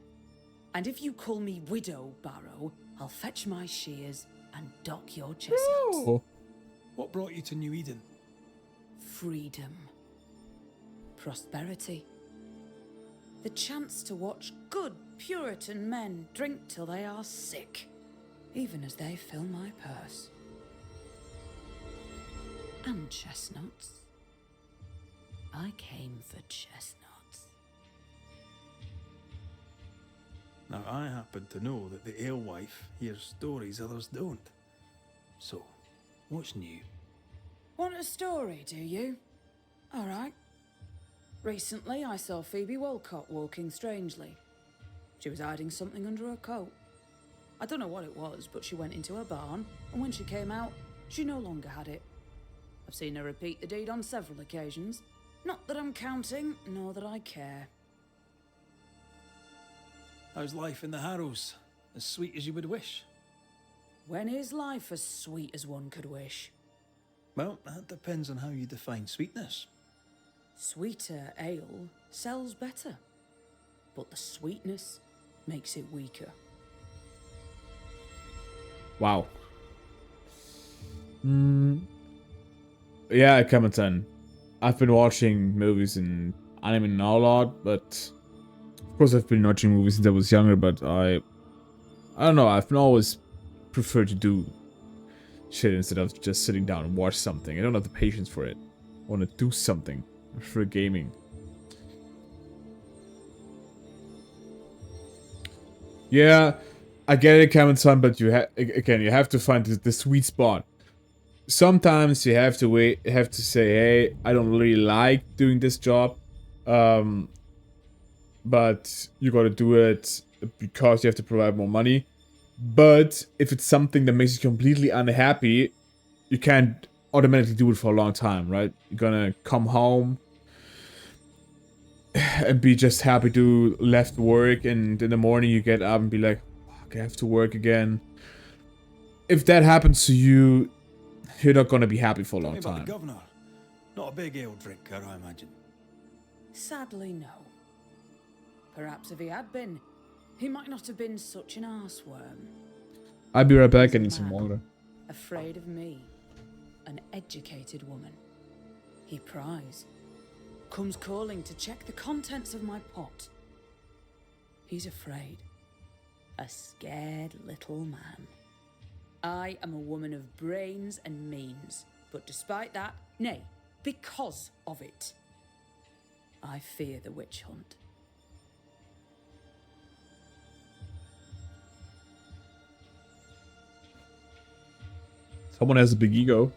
And if you call me Widow Barrow, I'll fetch my shears and dock your chestnuts. Oh. What brought you to New Eden? Freedom. Prosperity. The chance to watch good Puritan men drink till they are sick, even as they fill my purse. And chestnuts. I came for chestnuts. Now, I happen to know that the alewife hears stories others don't. So, what's new? Want a story, do you? All right. Recently, I saw Phoebe Walcott walking strangely. She was hiding something under her coat. I don't know what it was, but she went into her barn, and when she came out, she no longer had it. I've seen her repeat the deed on several occasions. Not that I'm counting, nor that I care. How's life in the Harrows? As sweet as you would wish? When is life as sweet as one could wish? Well, that depends on how you define sweetness. Sweeter ale sells better, but the sweetness makes it weaker. Wow. Yeah, Kametan. I've been watching movies and anime now a lot, but of course I've been watching movies since I was younger, but I don't know, I've been always preferred to do shit instead of just sitting down and watch something. I don't have the patience for it. I want to do something for gaming. Yeah, I get it, Cameron-san, but you again, you have to find the sweet spot. Sometimes you have to say, hey, I don't really like doing this job, but you gotta do it because you have to provide more money. But if it's something that makes you completely unhappy, you can't automatically do it for a long time, right? You're gonna come home and be just happy to left work, and in the morning you get up and be like, fuck, I have to work again. If that happens to you, you're not gonna be happy for a long Tell me about time. the governor. Not a big ale drinker, I imagine. Sadly, no. Perhaps if he had been, he might not have been such an arseworm. I'll be right back. I He's a need some man, water. Afraid of me, an educated woman. He pries. Comes calling to check the contents of my pot. He's afraid. A scared little man. I am a woman of brains and means, but despite that, nay, because of it, I fear the witch hunt. Someone has a big ego.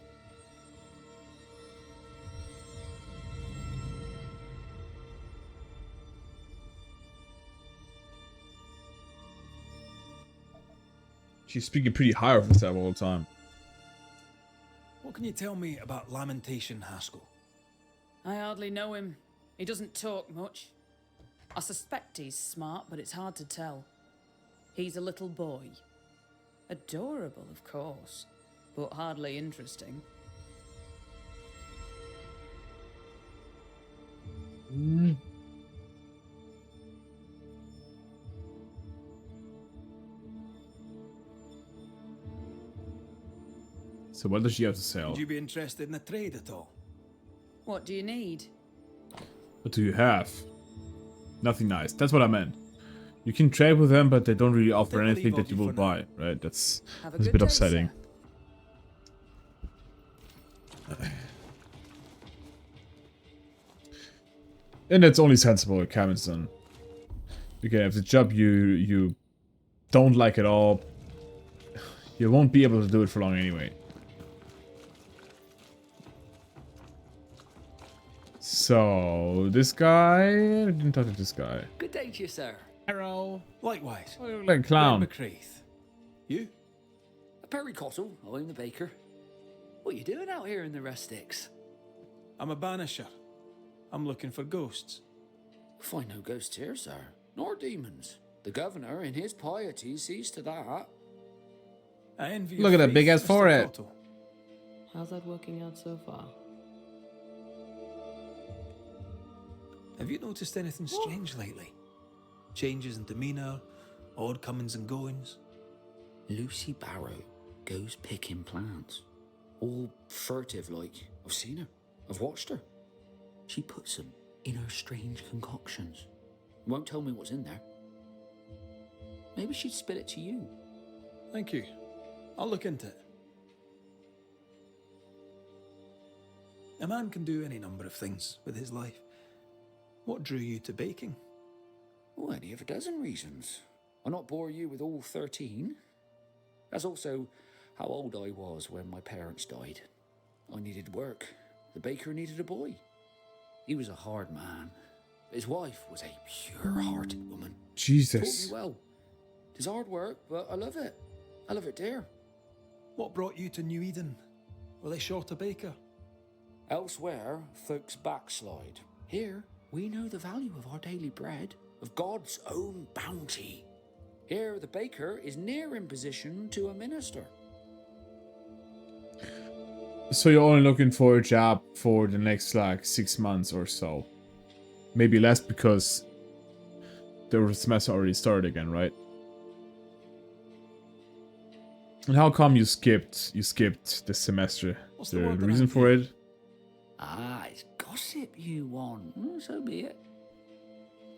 She's speaking pretty high of herself all the time. What can you tell me about Lamentation Haskell? I hardly know him. He doesn't talk much. I suspect he's smart, but it's hard to tell. He's a little boy. Adorable, of course, but hardly interesting. So what does she have to sell? Would you be interested in a trade at all? What do you need? What do you have? Nothing nice. That's what I meant. You can trade with them, but they don't really offer Don't anything believe that you what will you buy, right? That's Have a good bit day, upsetting. sir. And it's only sensible at Cameron. Okay, if the job you don't like at all, you won't be able to do it for long anyway. So, this guy... I didn't talk to this guy. Good day to you, sir. Hello. Likewise. Oh, you look like a clown. Ben McCraith. You? Perry Cottle, I'm the baker. What are you doing out here in the rustics? I'm a banisher. I'm looking for ghosts. Find no ghosts here, sir, nor demons. The governor, in his piety, sees to that. I envy Look your at that faith, big ass Mr. forehead. Cottle. How's that working out so far? Have you noticed anything strange lately? Changes in demeanour, odd comings and goings? Lucy Barrow goes picking plants. All furtive like. I've seen her. I've watched her. She puts them in her strange concoctions. Won't tell me what's in there. Maybe she'd spill it to you. Thank you. I'll look into it. A man can do any number of things with his life. What drew you to baking? Oh, any of a dozen reasons. I'll not bore you with all 13. That's also how old I was when my parents died. I needed work. The baker needed a boy. He was a hard man. His wife was a pure-hearted woman. Jesus. Taught me well. It's hard work, but I love it. I love it, dear. What brought you to New Eden? Were they short a baker? Elsewhere, folks backslide. Here, we know the value of our daily bread, of God's own bounty. Here, the baker is near in position to a minister. So you're only looking for a job for the next, like, 6 months or so. Maybe less because the semester already started again, right? And how come you skipped this semester? What's Is the there a word that reason I'm for hearing? it? Ah, it's gossip you want. So be it.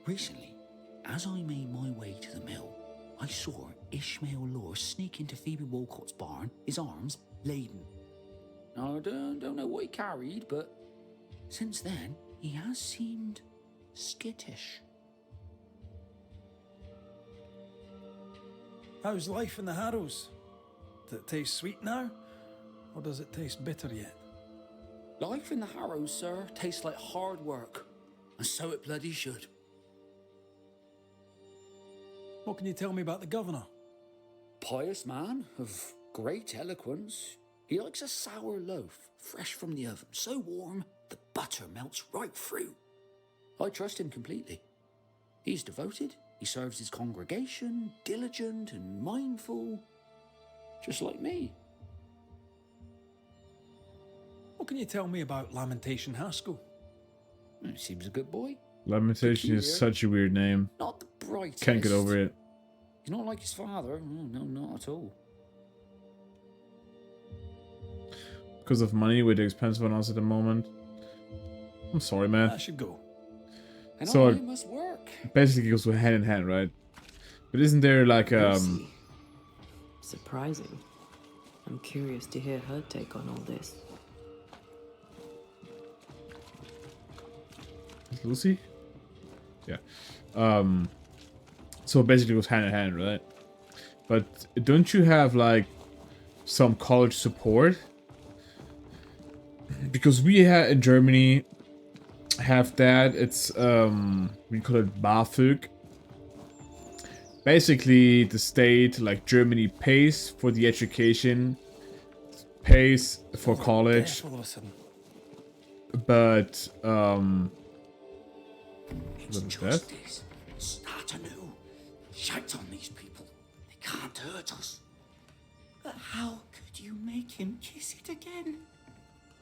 Recently, as I made my way to the mill, I saw Ishmael Lore sneak into Phoebe Walcott's barn, his arms laden. Now, I don't know what he carried, but since then, he has seemed skittish. How's life in the Harrows? Does it taste sweet now? Or does it taste bitter yet? Life in the Harrows, sir, tastes like hard work. And so it bloody should. What can you tell me about the governor? Pious man of great eloquence. He likes a sour loaf, fresh from the oven, so warm the butter melts right through. I trust him completely. He's devoted, he serves his congregation, diligent and mindful, just like me. What can you tell me about Lamentation Haskell? Seems a good boy. Lamentation is such a weird name. Not the brightest. Can't get over it. He's not like his father. No, not at all. Because of money with the expensive on us at the moment. I'm sorry, man. I should go. And So I must work. basically goes hand in hand, right? But isn't there like Lucy. Surprising. I'm curious to hear her take on all this. Lucy? Yeah. So basically it goes hand in hand, right? But don't you have like some college support? Because we had in Germany have that. It's we call it BAföG. Basically the state, like Germany, pays for the education, pays for college, All of a sudden. but It's What is justice. Start anew. Shout on these people. They can't hurt us. But how could you make him kiss it again?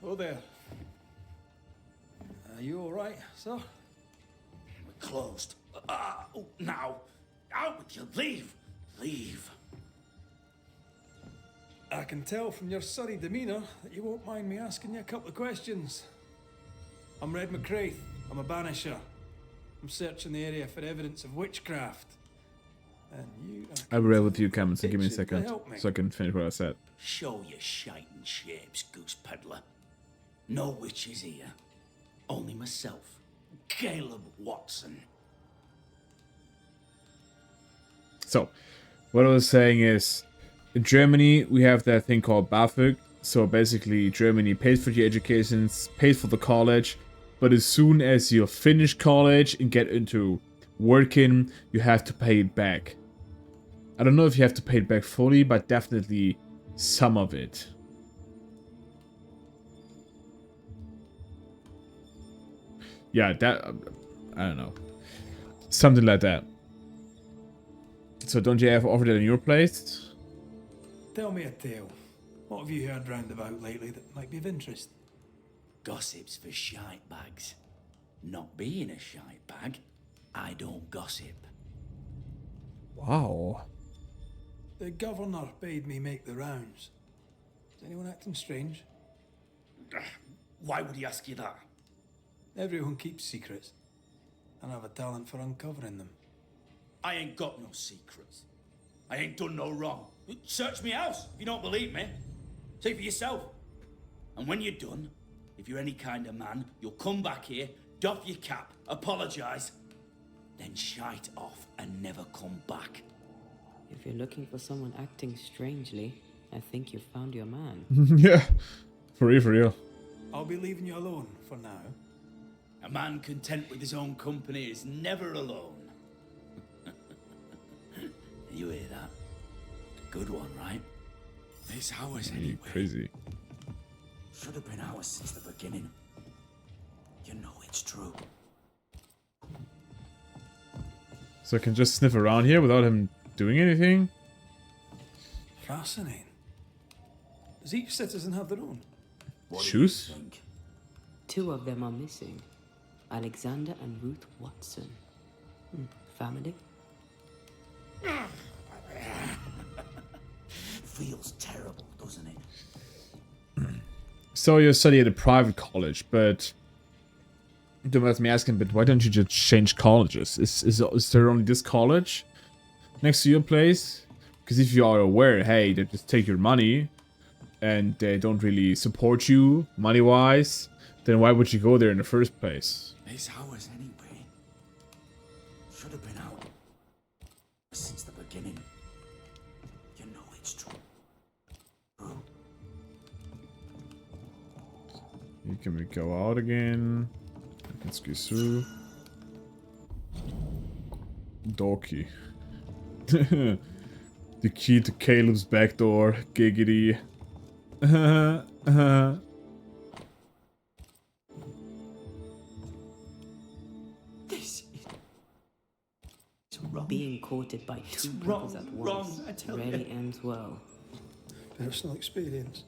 Oh, there. Are you all right, sir? We're closed. Now. Out with you. Leave. Leave. I can tell from your sunny demeanour that you won't mind me asking you a couple of questions. I'm Red McCraith. I'm a banisher. I'm searching the area for evidence of witchcraft. And you... I'll be right with you, Cameron, so give me a itching to second help me. so I can finish what I said. Show your shiting shapes, goose peddler. No witches here. Only myself, Caleb Watson. So, what I was saying is, in Germany, we have that thing called BAföG. So basically, Germany pays for your education, pays for the college, but as soon as you finish college and get into working, you have to pay it back. I don't know if you have to pay it back fully, but definitely some of it. Yeah, that... I don't know. Something like that. So don't you ever offer that in your place? Tell me a tale. What have you heard round about lately that might be of interest? Gossip's for shite bags. Not being a shite bag, I don't gossip. Wow. The governor bade me make the rounds. Is anyone acting strange? Why would he ask you that? Everyone keeps secrets, and I have a talent for uncovering them. I ain't got no secrets. I ain't done no wrong. Search me house if you don't believe me. See for yourself. And when you're done, if you're any kind of man, you'll come back here, doff your cap, apologise, then shite off and never come back. If you're looking for someone acting strangely, I think you've found your man. Yeah. For real, for real. I'll be leaving you alone for now. A man content with his own company is never alone. You hear that? Good one, right? It's ours anyway. Crazy. Should have been ours since the beginning. You know it's true. So I can just sniff around here without him doing anything? Fascinating. Does each citizen have their own? What do you Shoes? think? 2 of them are missing. Alexander and Ruth Watson. Family? Feels terrible, doesn't it? So you study at a private college, but... Don't let me ask him, but why don't you just change colleges? Is there only this college? next to your place. Because if you are aware, hey, they just take your money and they don't really support you money-wise, then why would you go there in the first place? It's ours anyway. Should have been out since the beginning. You know it's true. True. Can we go out again? I can squeeze through. Dorky. The key to Caleb's back door. Giggity. This is wrong. Being courted by two brothers at once I tell rarely you. ends well. Personal experience.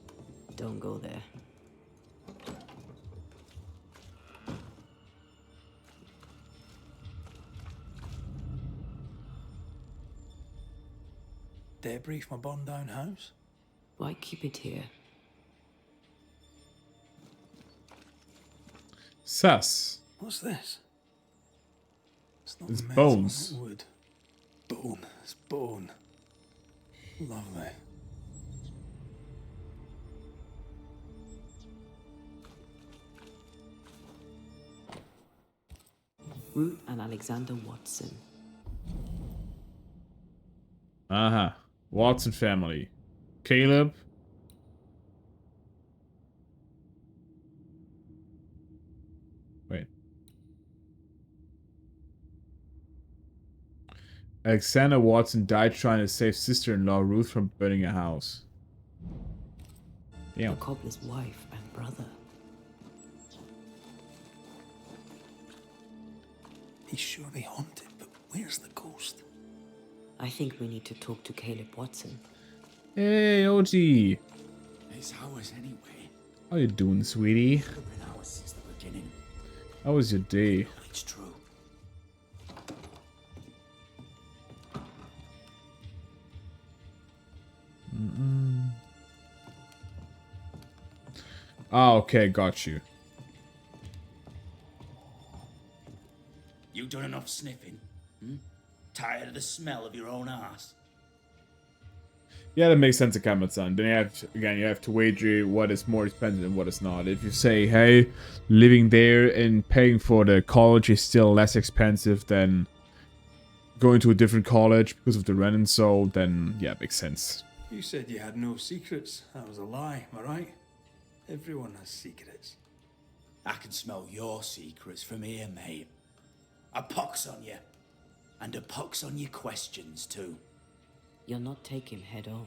Don't go there. Debris from a burned down house? Why keep it here? Sus. What's this? It's not It's metal, bones. not wood. Bone. It's bone. Lovely. Ruth and Alexander Watson. Uh-huh. Watson family. Caleb. Wait. Alexander Watson died trying to save sister-in-law Ruth from burning a house. Damn. The cobbler's wife and brother. He's surely haunted, but where's the ghost? I think we need to talk to Caleb Watson. Hey, OG. It's ours anyway. How you doing, sweetie? Should have been ours since the beginning. How was your day? It's true. Ah, okay, got you. You done enough sniffing? Tired of the smell of your own ass? Yeah, that makes sense, Akama-san. Then you have to wager what is more expensive and what is not. If you say, hey, living there and paying for the college is still less expensive than going to a different college because of the rent and so, then yeah, it makes sense. You said you had no secrets. That was a lie, am I right? Everyone has secrets. I can smell your secrets from here, mate. A pox on you. And a pox on your questions, too. You'll not take him head on.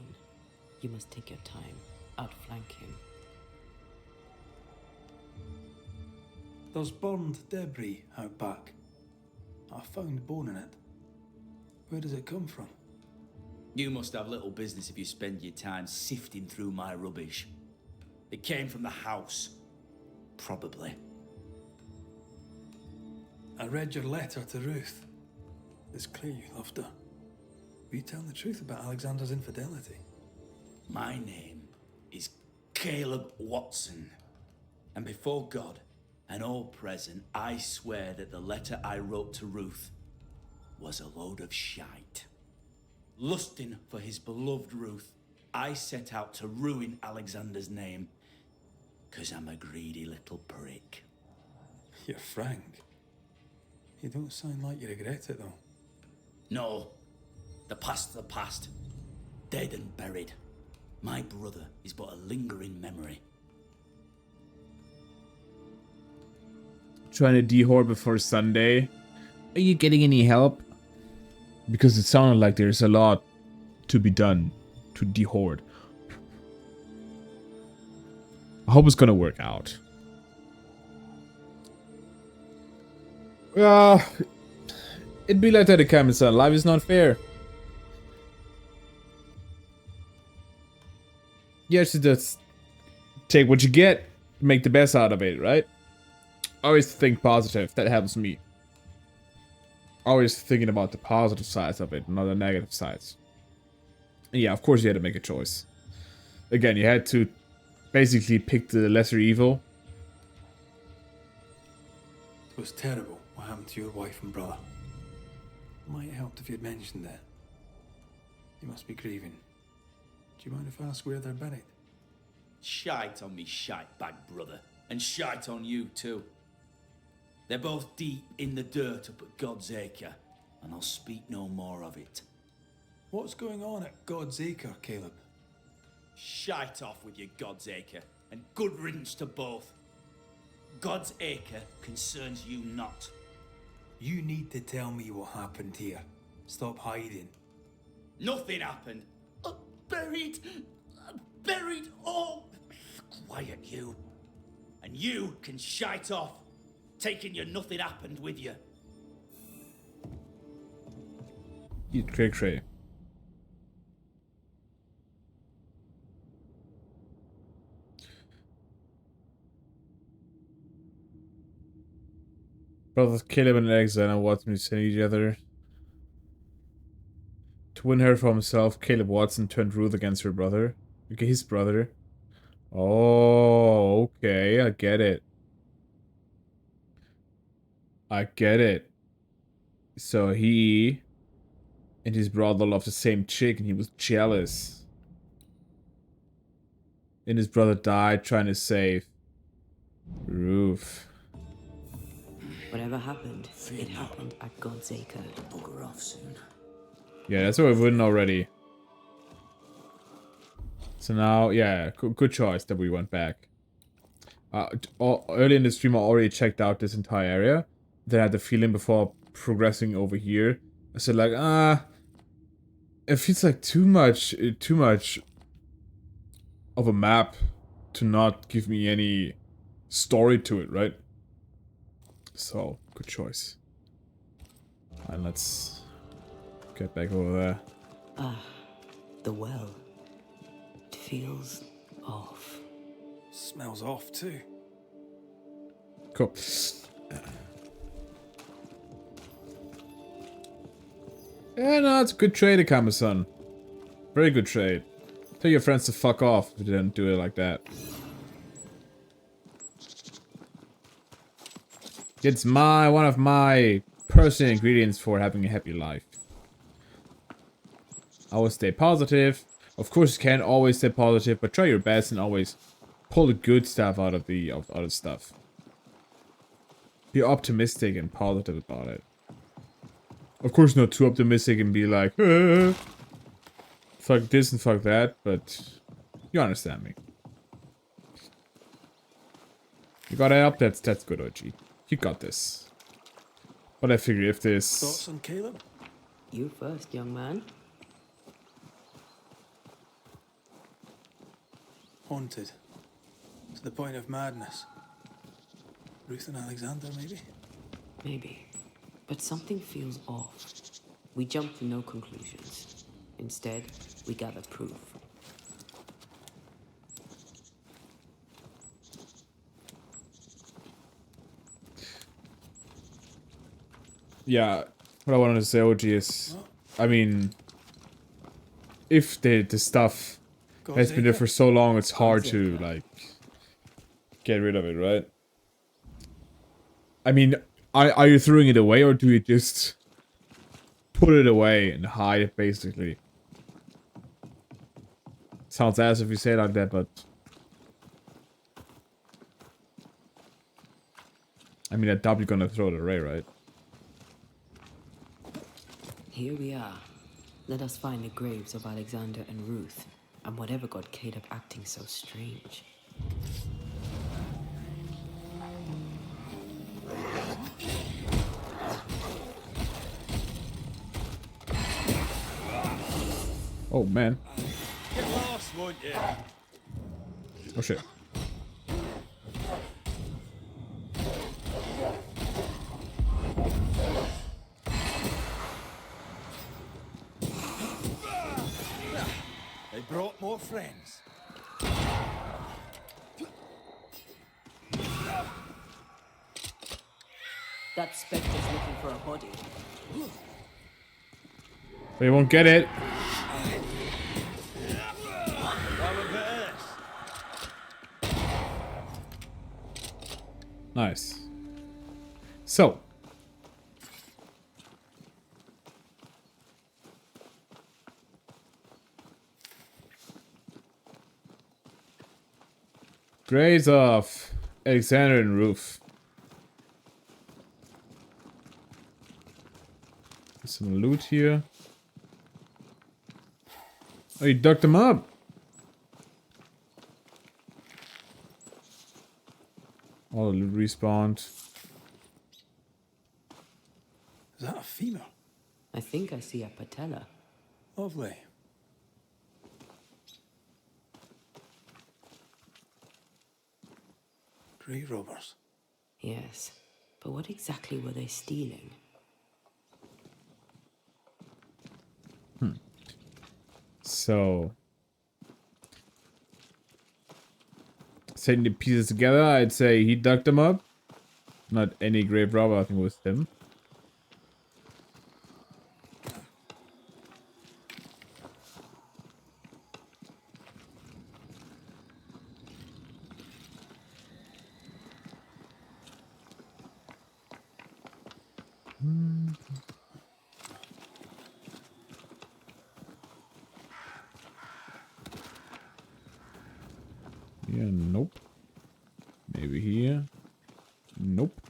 You must take your time. Outflank him. There's burned debris out back. I found bone in it. Where does it come from? You must have little business if you spend your time sifting through my rubbish. It came from the house. Probably. I read your letter to Ruth. It's clear you loved her. Were you telling the truth about Alexander's infidelity? My name is Caleb Watson. And before God and all present, I swear that the letter I wrote to Ruth was a load of shite. Lusting for his beloved Ruth, I set out to ruin Alexander's name, 'cause I'm a greedy little prick. You're frank. You don't sound like you regret it, though. No, the past's the past. Dead and buried. My brother is but a lingering memory. Trying to de-hoard before Sunday. Are you getting any help? Because it sounded like there's a lot to be done to de-hoard. I hope it's gonna work out. It'd be like that, Akama-san. Life is not fair. You have to just take what you get, make the best out of it, right? Always think positive. That helps me. Always thinking about the positive sides of it, not the negative sides. And yeah, of course you had to make a choice. Again, you had to basically pick the lesser evil. It was terrible what happened to your wife and brother. Might have helped if you'd mentioned it. You must be grieving. Do you mind if I ask where they're buried? Shite on me shite bag brother, and shite on you too. They're both deep in the dirt up at God's Acre, and I'll speak no more of it. What's going on at God's Acre, Caleb? Shite off with your God's Acre, and good riddance to both. God's Acre concerns you not. You need to tell me what happened here. Stop hiding. Nothing happened. Buried. Buried all. Quiet, you. And you can shite off, taking your nothing happened with you. Eat cray. Brothers Caleb and Alexander Watson sent each other. To win her for himself, Caleb Watson turned Ruth against her brother. Okay, his brother. Oh, okay, I get it. So he and his brother loved the same chick and he was jealous. And his brother died trying to save Ruth. Whatever happened, it happened at God's Acre. Bugger off soon. Yeah, that's what we've written already. So now, yeah, good choice that we went back. Early in the stream, I already checked out this entire area. Then I had the feeling before progressing over here. I said like, it feels like too much of a map to not give me any story to it, right? So, good choice. And let's get back over there. The well. It feels off. Smells off too. Cool. Yeah, no, it's a good trade, Akama-san. Very good trade. Tell your friends to fuck off if you didn't do it like that. It's one of my personal ingredients for having a happy life. Always stay positive. Of course, you can't always stay positive, but try your best and always pull the good stuff out of the other stuff. Be optimistic and positive about it. Of course, not too optimistic and be like, fuck this and fuck that, but you understand me. You got help? That's good, OG. You got this. But I figure if this... Thoughts on Caleb? You first, young man. Haunted. To the point of madness. Ruth and Alexander, maybe? Maybe. But something feels off. We jump to no conclusions. Instead, we gather proof. Yeah, what I wanted to say, OG, is... I mean... If the stuff has been there for so long, it's hard to, like... get rid of it, right? I mean, are you throwing it away, or do you just... put it away and hide it, basically? Sounds ass if you say it like that, but... I mean, I doubt you're gonna throw it away, right? Here we are. Let us find the graves of Alexander and Ruth, and whatever got Caleb acting so strange. Oh, man. Get lost, won't you? Oh, shit. They brought more friends. That spectre's looking for a body. But you won't get it. Nice. So. Graves of Alexander and Ruth. Some loot here. Oh, you dug them up. All the loot respawned. Is that a femur? I think I see a patella. Lovely. Grave robbers. Yes, but what exactly were they stealing? So, setting the pieces together, I'd say he dug them up. Not any grave robber, I think it was him. Yeah, nope. Maybe here. Nope.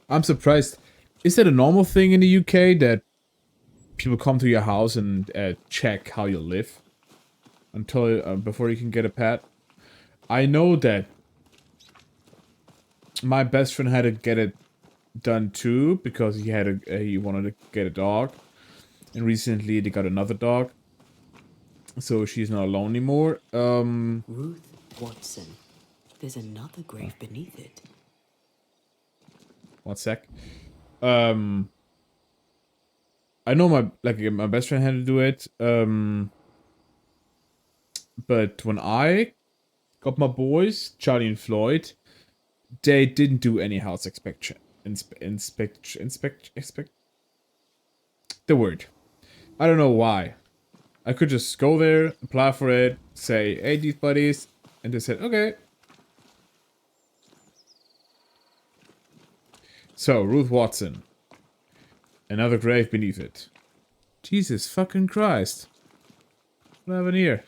I'm surprised. Is that a normal thing in the UK that people come to your house and check how you live until before you can get a pet? I know that my best friend had to get it done too because he wanted to get a dog, and recently they got another dog, so she's not alone anymore. Ruth Watson. There's another grave beneath it. 1 sec. I know my best friend had to do it. But when I got my boys, Charlie and Floyd, they didn't do any house inspection. Inspect. The word. I don't know why. I could just go there, apply for it, say, hey, these buddies, and they said, okay. So, Ruth Watson. Another grave beneath it. Jesus fucking Christ. What happened here?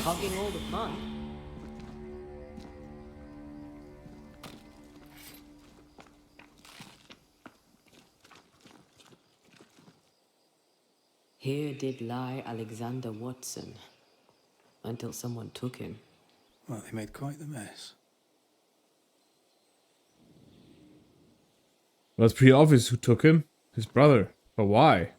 Hogging all the fun. Here did lie Alexander Watson, until someone took him. Well, they made quite the mess. Well, it's pretty obvious who took him. His brother. But why?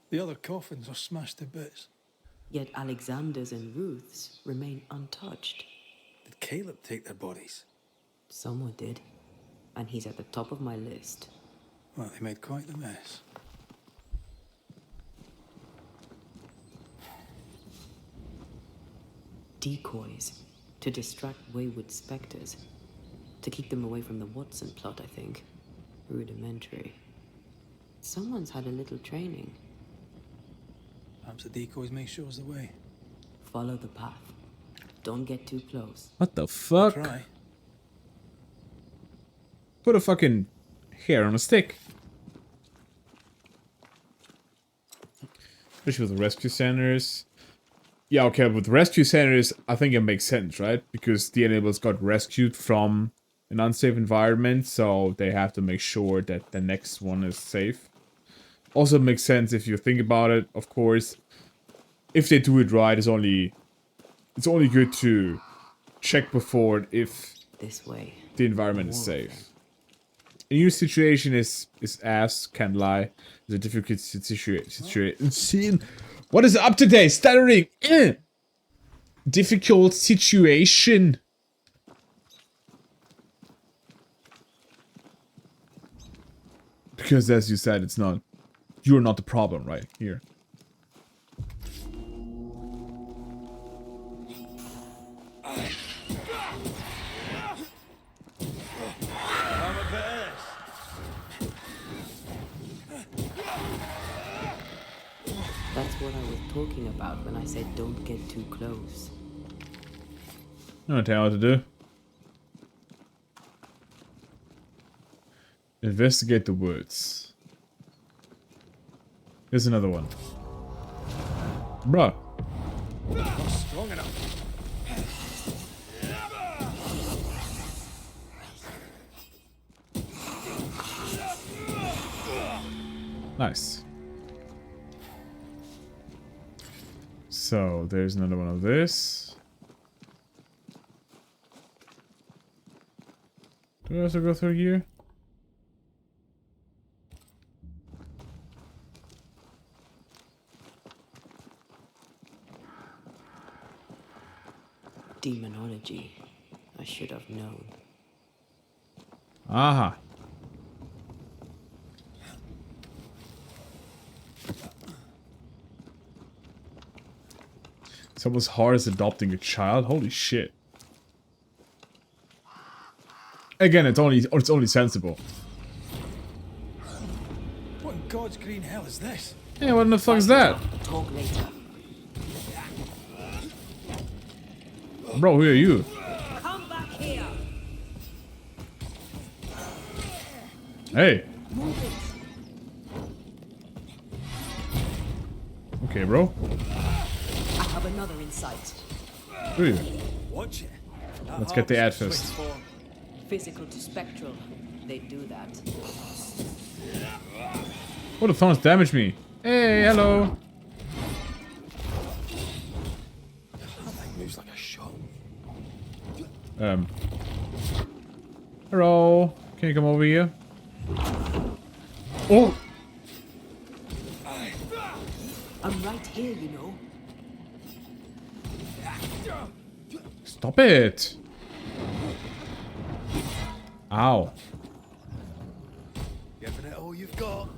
The other coffins are smashed to bits. Yet Alexander's and Ruth's remain untouched. Did Caleb take their bodies? Someone did, and he's at the top of my list. Well, they made quite the mess. Decoys, to distract wayward specters. To keep them away from the Watson plot, I think. Rudimentary. Someone's had a little training. Perhaps the decoys may show us the way. Follow the path. Don't get too close. What the fuck? Try. Put a fucking hair on a stick. Especially with the rescue centers. Yeah, okay, with rescue centers, I think it makes sense, right? Because the enablers got rescued from an unsafe environment, so they have to make sure that the next one is safe. Also makes sense if you think about it, of course. If they do it right, it's only good to check before if This way. the environment is safe. A new situation is ass, can't lie. It's a difficult situation. What is up today? Stuttering. Difficult situation. Because as you said, it's not. You're not the problem, right? Here. what I was talking about when I said don't get too close. I'm gonna tell you what to do. Investigate the woods. Here's another one. Bruh. Not strong enough. Nice. So, there's another one of this. Do I also go through here? Demonology. I should have known. Aha. It's almost hard as adopting a child. Holy shit. Again, it's only sensible. What in God's green hell is this? Yeah, what in the fuck is that? Talk later. Bro, who are you? Come back here. Hey. Move it. Okay, bro. I have another insight. Who are you? Watch it. That Let's get the ad harvest first. switch form. Physical to spectral. They do that. What the fuck damaged me? Hey, hello. That thing moves like a shot. Hello. Can you come over here? Oh. I'm right here, you know. Stop it. Ow. Giving it all you've got.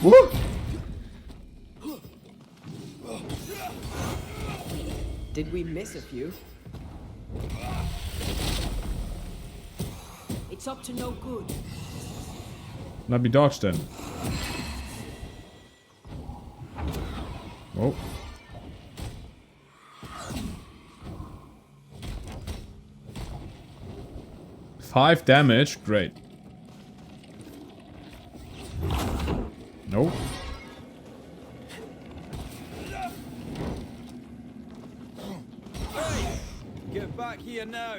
Woo. Did we miss a few? It's up to no good. Not be dodged then. Oh. Five damage, great. Nope. Get back here now.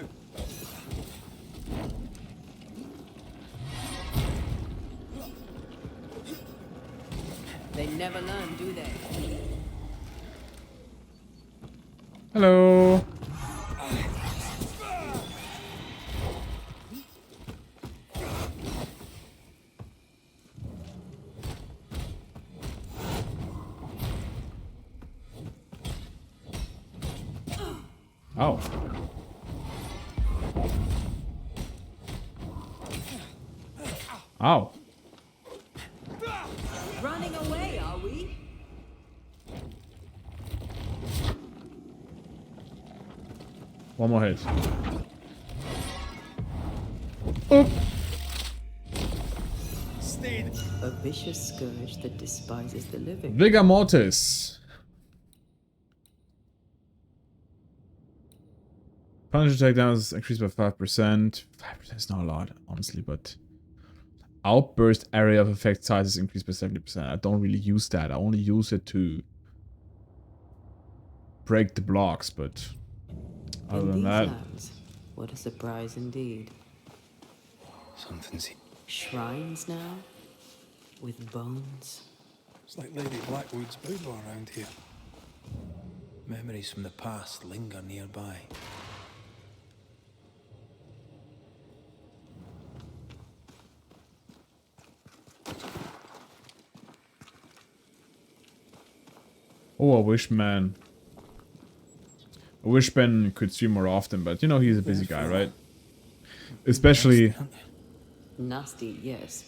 They never learn, do they? Hello. Oh. Ow. Running away, are we? One more hit. Oop. Stayed. A vicious scourge that despises the living. Vigor Mortis. Punisher takedowns increased by 5%. 5% is not a lot, honestly, but outburst area of effect size is increased by 70%. I don't really use that. I only use it to break the blocks, but other In than these that, lands, what a surprise indeed. Something's. Shrines now? With bones? It's like Lady Blackwood's boudoir around here. Memories from the past linger nearby. oh, I wish Ben could stream more often, but you know he's a busy guy, right? Especially, Nasty, yes.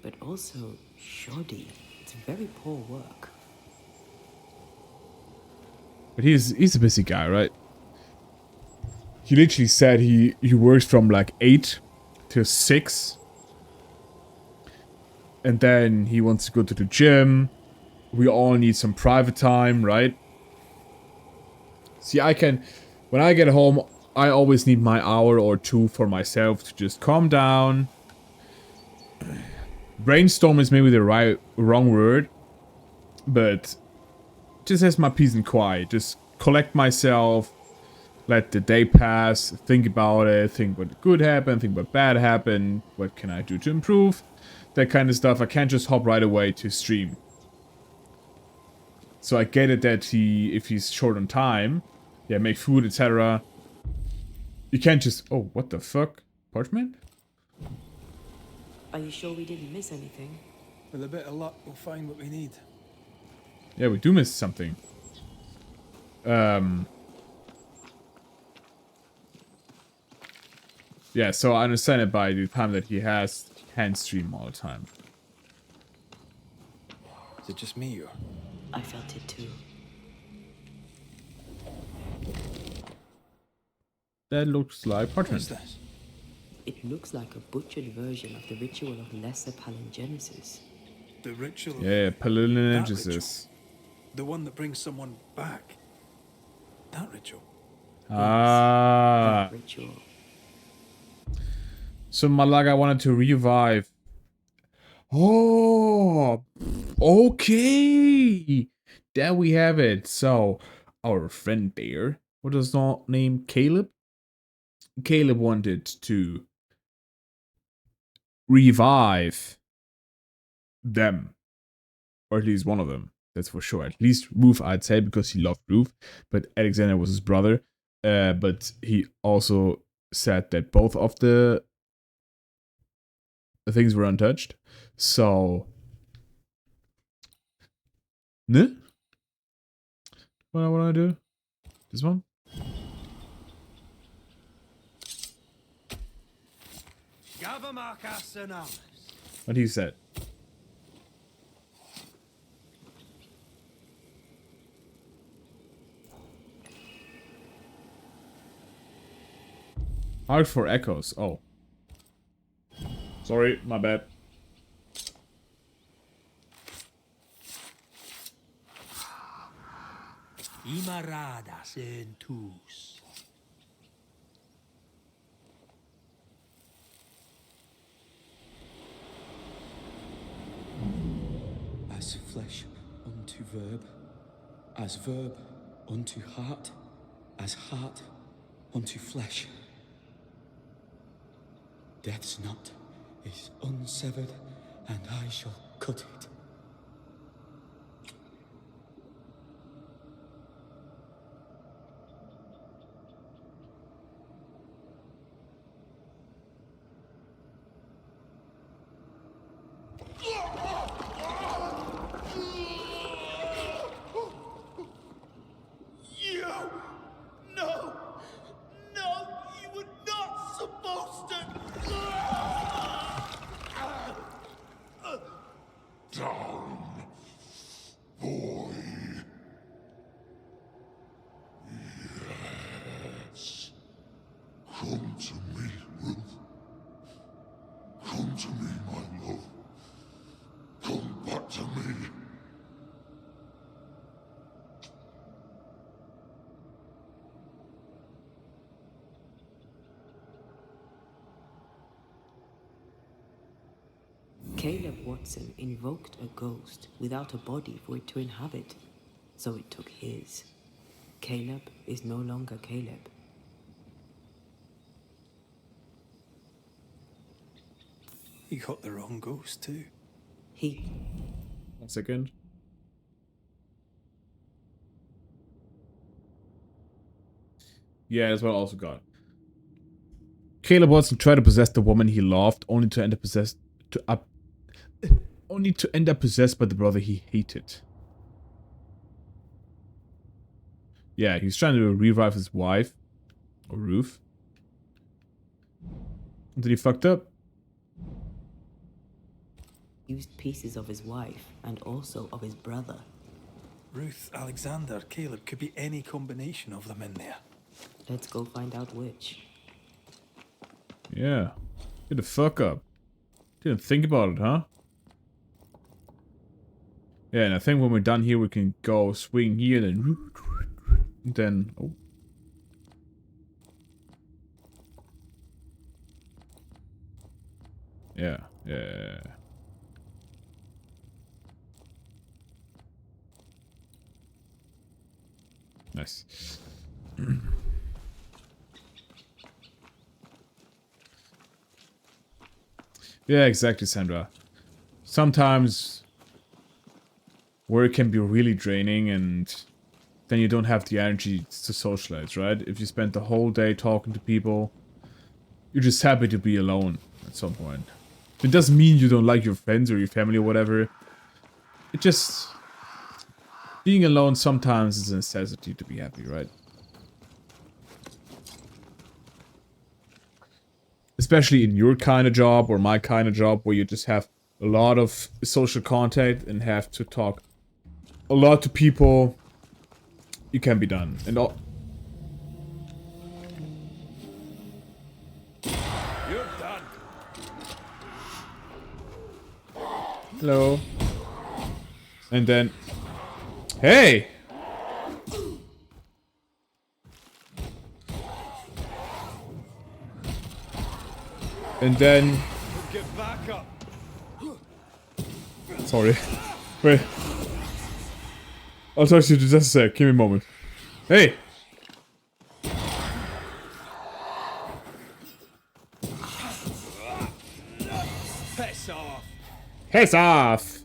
But also shoddy. It's very poor work. but he's a busy guy, right? He literally said he works from like 8 to 6 And then he wants to go to the gym. We all need some private time, right? See, when I get home, I always need my hour or two for myself to just calm down. Brainstorm is maybe the wrong word, but just as my peace and quiet. Just collect myself, let the day pass, think about it, think what good happened, think what bad happened, what can I do to improve, that kind of stuff. I can't just hop right away to stream. So I get it that if he's short on time, yeah, make food, etc. You can't just, oh, what the fuck? Parchment? Are you sure we didn't miss anything? With a bit of luck, we'll find what we need. Yeah, we do miss something. Yeah, so I understand it by the time that he can't stream all the time. Is it just me or? I felt it too. That looks like What parchment. is this? It looks like a butchered version of the ritual of Lesser Palingenesis. The ritual of Yeah, that ritual. palingenesis. The one that brings someone back. That ritual. Ah. That ritual. So Malaga wanted to revive. Oh, okay. There we have it. So our friend there, what is his name? Caleb? Caleb wanted to revive them. Or at least one of them. That's for sure. At least Ruth, I'd say, because he loved Ruth. But Alexander was his brother. But he also said that both of the things were untouched. So, ne? What I want to do? This one? What he said. Hard for echoes. Oh. Sorry, my bad. Imaradas en tus. As flesh unto verb, as verb unto heart, as heart unto flesh. Death's knot is unsevered, and I shall cut it. You! No! No! You were not supposed to! Down, boy. Yes. Come to me, Ruth. Come to me, my love. Come back to me. Caleb Watson invoked a ghost without a body for it to inhabit, so it took his. Caleb is no longer Caleb. He got the wrong ghost too. He... 1 second. Yeah, that's what I also got. Caleb Watson tried to possess the woman he loved, only to end up possessed by the brother he hated. Yeah, he's trying to revive his wife, or Ruth. Until he fucked up. used pieces of his wife and also of his brother. Ruth, Alexander, Caleb, could be any combination of them in there. Let's go find out which. Yeah. Get the fuck up. Didn't think about it, huh? Yeah, and I think when we're done here, we can go swing here, then oh. Yeah, yeah. Nice. Yeah, exactly, Sandra. Sometimes work can be really draining and then you don't have the energy to socialize, right? If you spend the whole day talking to people, you're just happy to be alone at some point. It doesn't mean you don't like your friends or your family or whatever. It just... being alone sometimes is a necessity to be happy, right? Especially in your kind of job or my kind of job where you just have a lot of social contact and have to talk a lot to people. You can be done. And all... You're done. Hello. And then... Hey! And then... Get back up. Sorry. Wait. I'll talk to you in just a sec. Give me a moment. Hey! Piss off. Piss off!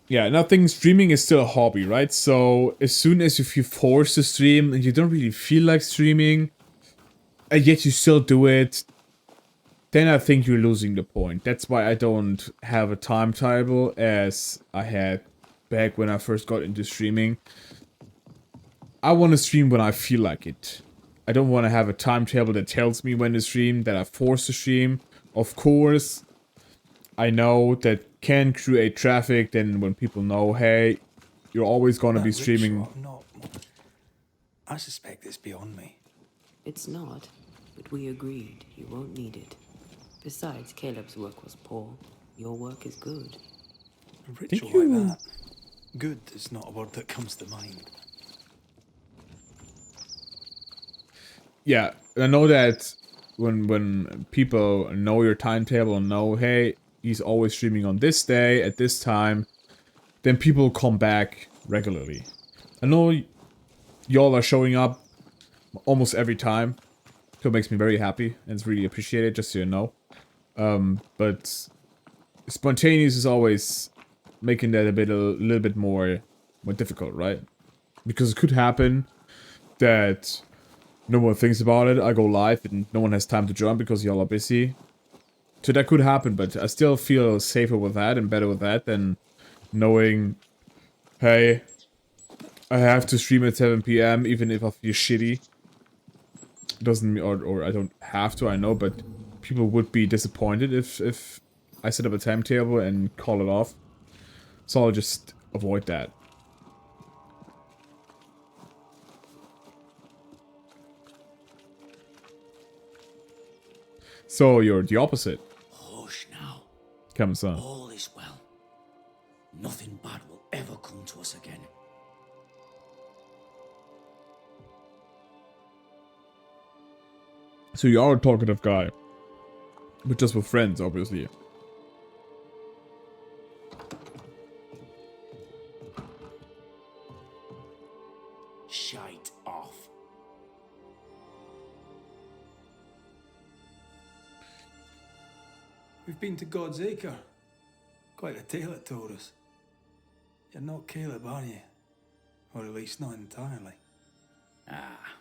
Yeah, nothing. Streaming is still a hobby, right? So, as soon as if you force to stream and you don't really feel like streaming, and yet you still do it, then I think you're losing the point. That's why I don't have a timetable as I had back when I first got into streaming. I want to stream when I feel like it. I don't want to have a timetable that tells me when to stream, that I force to stream. Of course, I know that can create traffic, then when people know, hey, you're always going to be streaming. I suspect it's beyond me. It's not, but we agreed you won't need it. Besides, Caleb's work was poor. Your work is good. A ritual like that. Good is not a word that comes to mind. Yeah, I know that when people know your timetable and know, hey, he's always streaming on this day at this time, then people come back regularly. I know y'all are showing up almost every time, so it makes me very happy and it's really appreciated, just so you know. But spontaneous is always making that a little bit more difficult, right? Because it could happen that no one thinks about it, I go live and no one has time to join because y'all are busy. So that could happen, but I still feel safer with that and better with that than knowing, hey, I have to stream at 7 PM even if I feel shitty. Doesn't mean, or I don't have to, I know, but people would be disappointed if I set up a timetable and call it off. So I'll just avoid that. So you're the opposite. Hush now. Come on. All is well. Nothing bad will ever come to us again. So you are a talkative guy. But just with friends, obviously. Shite off. We've been to God's Acre. Quite a tale it told us. You're not Caleb, are you? Or at least not entirely. Ah,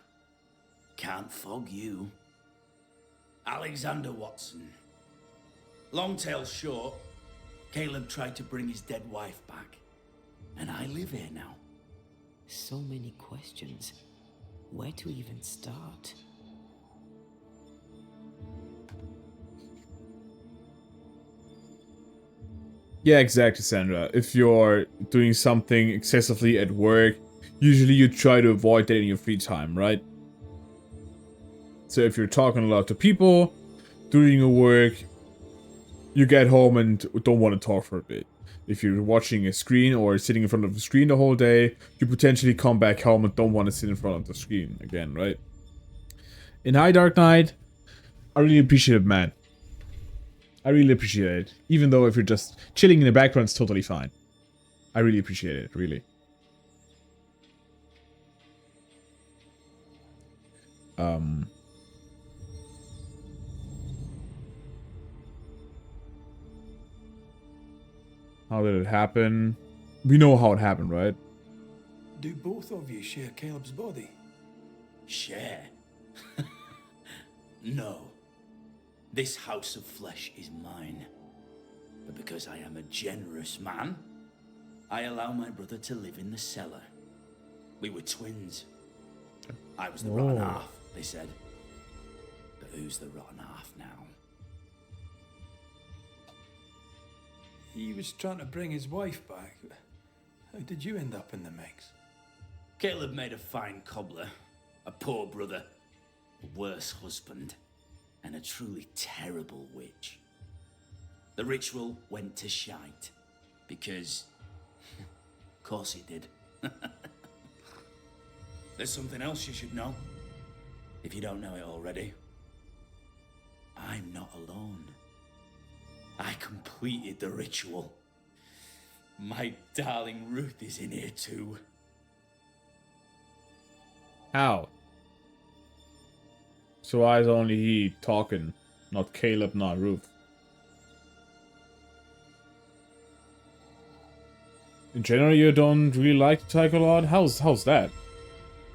can't fog you. Alexander Watson. Long tale short, Caleb tried to bring his dead wife back. And I live here now. So many questions. Where to even start? Yeah, exactly, Sandra. If you're doing something excessively at work, usually you try to avoid that in your free time, right? So if you're talking a lot to people, doing your work, you get home and don't want to talk for a bit. If you're watching a screen or sitting in front of a screen the whole day, you potentially come back home and don't want to sit in front of the screen again, right? In High Dark Knight, I really appreciate it, man. I really appreciate it. Even though if you're just chilling in the background, it's totally fine. I really appreciate it, really. How did it happen? We know how it happened, right? Do both of you share Caleb's body? Share? No. This house of flesh is mine. But because I am a generous man, I allow my brother to live in the cellar. We were twins. I was the rotten half, they said. But who's the rotten half now? He was trying to bring his wife back. How did you end up in the mix? Caleb made a fine cobbler, a poor brother, a worse husband, and a truly terrible witch. The ritual went to shite, because, of course it did. There's something else you should know, if you don't know it already. I'm not alone. I completed the ritual. My darling Ruth is in here too. How? So why is only he talking? Not Caleb, not Ruth. In general, you don't really like to talk a lot? How's that?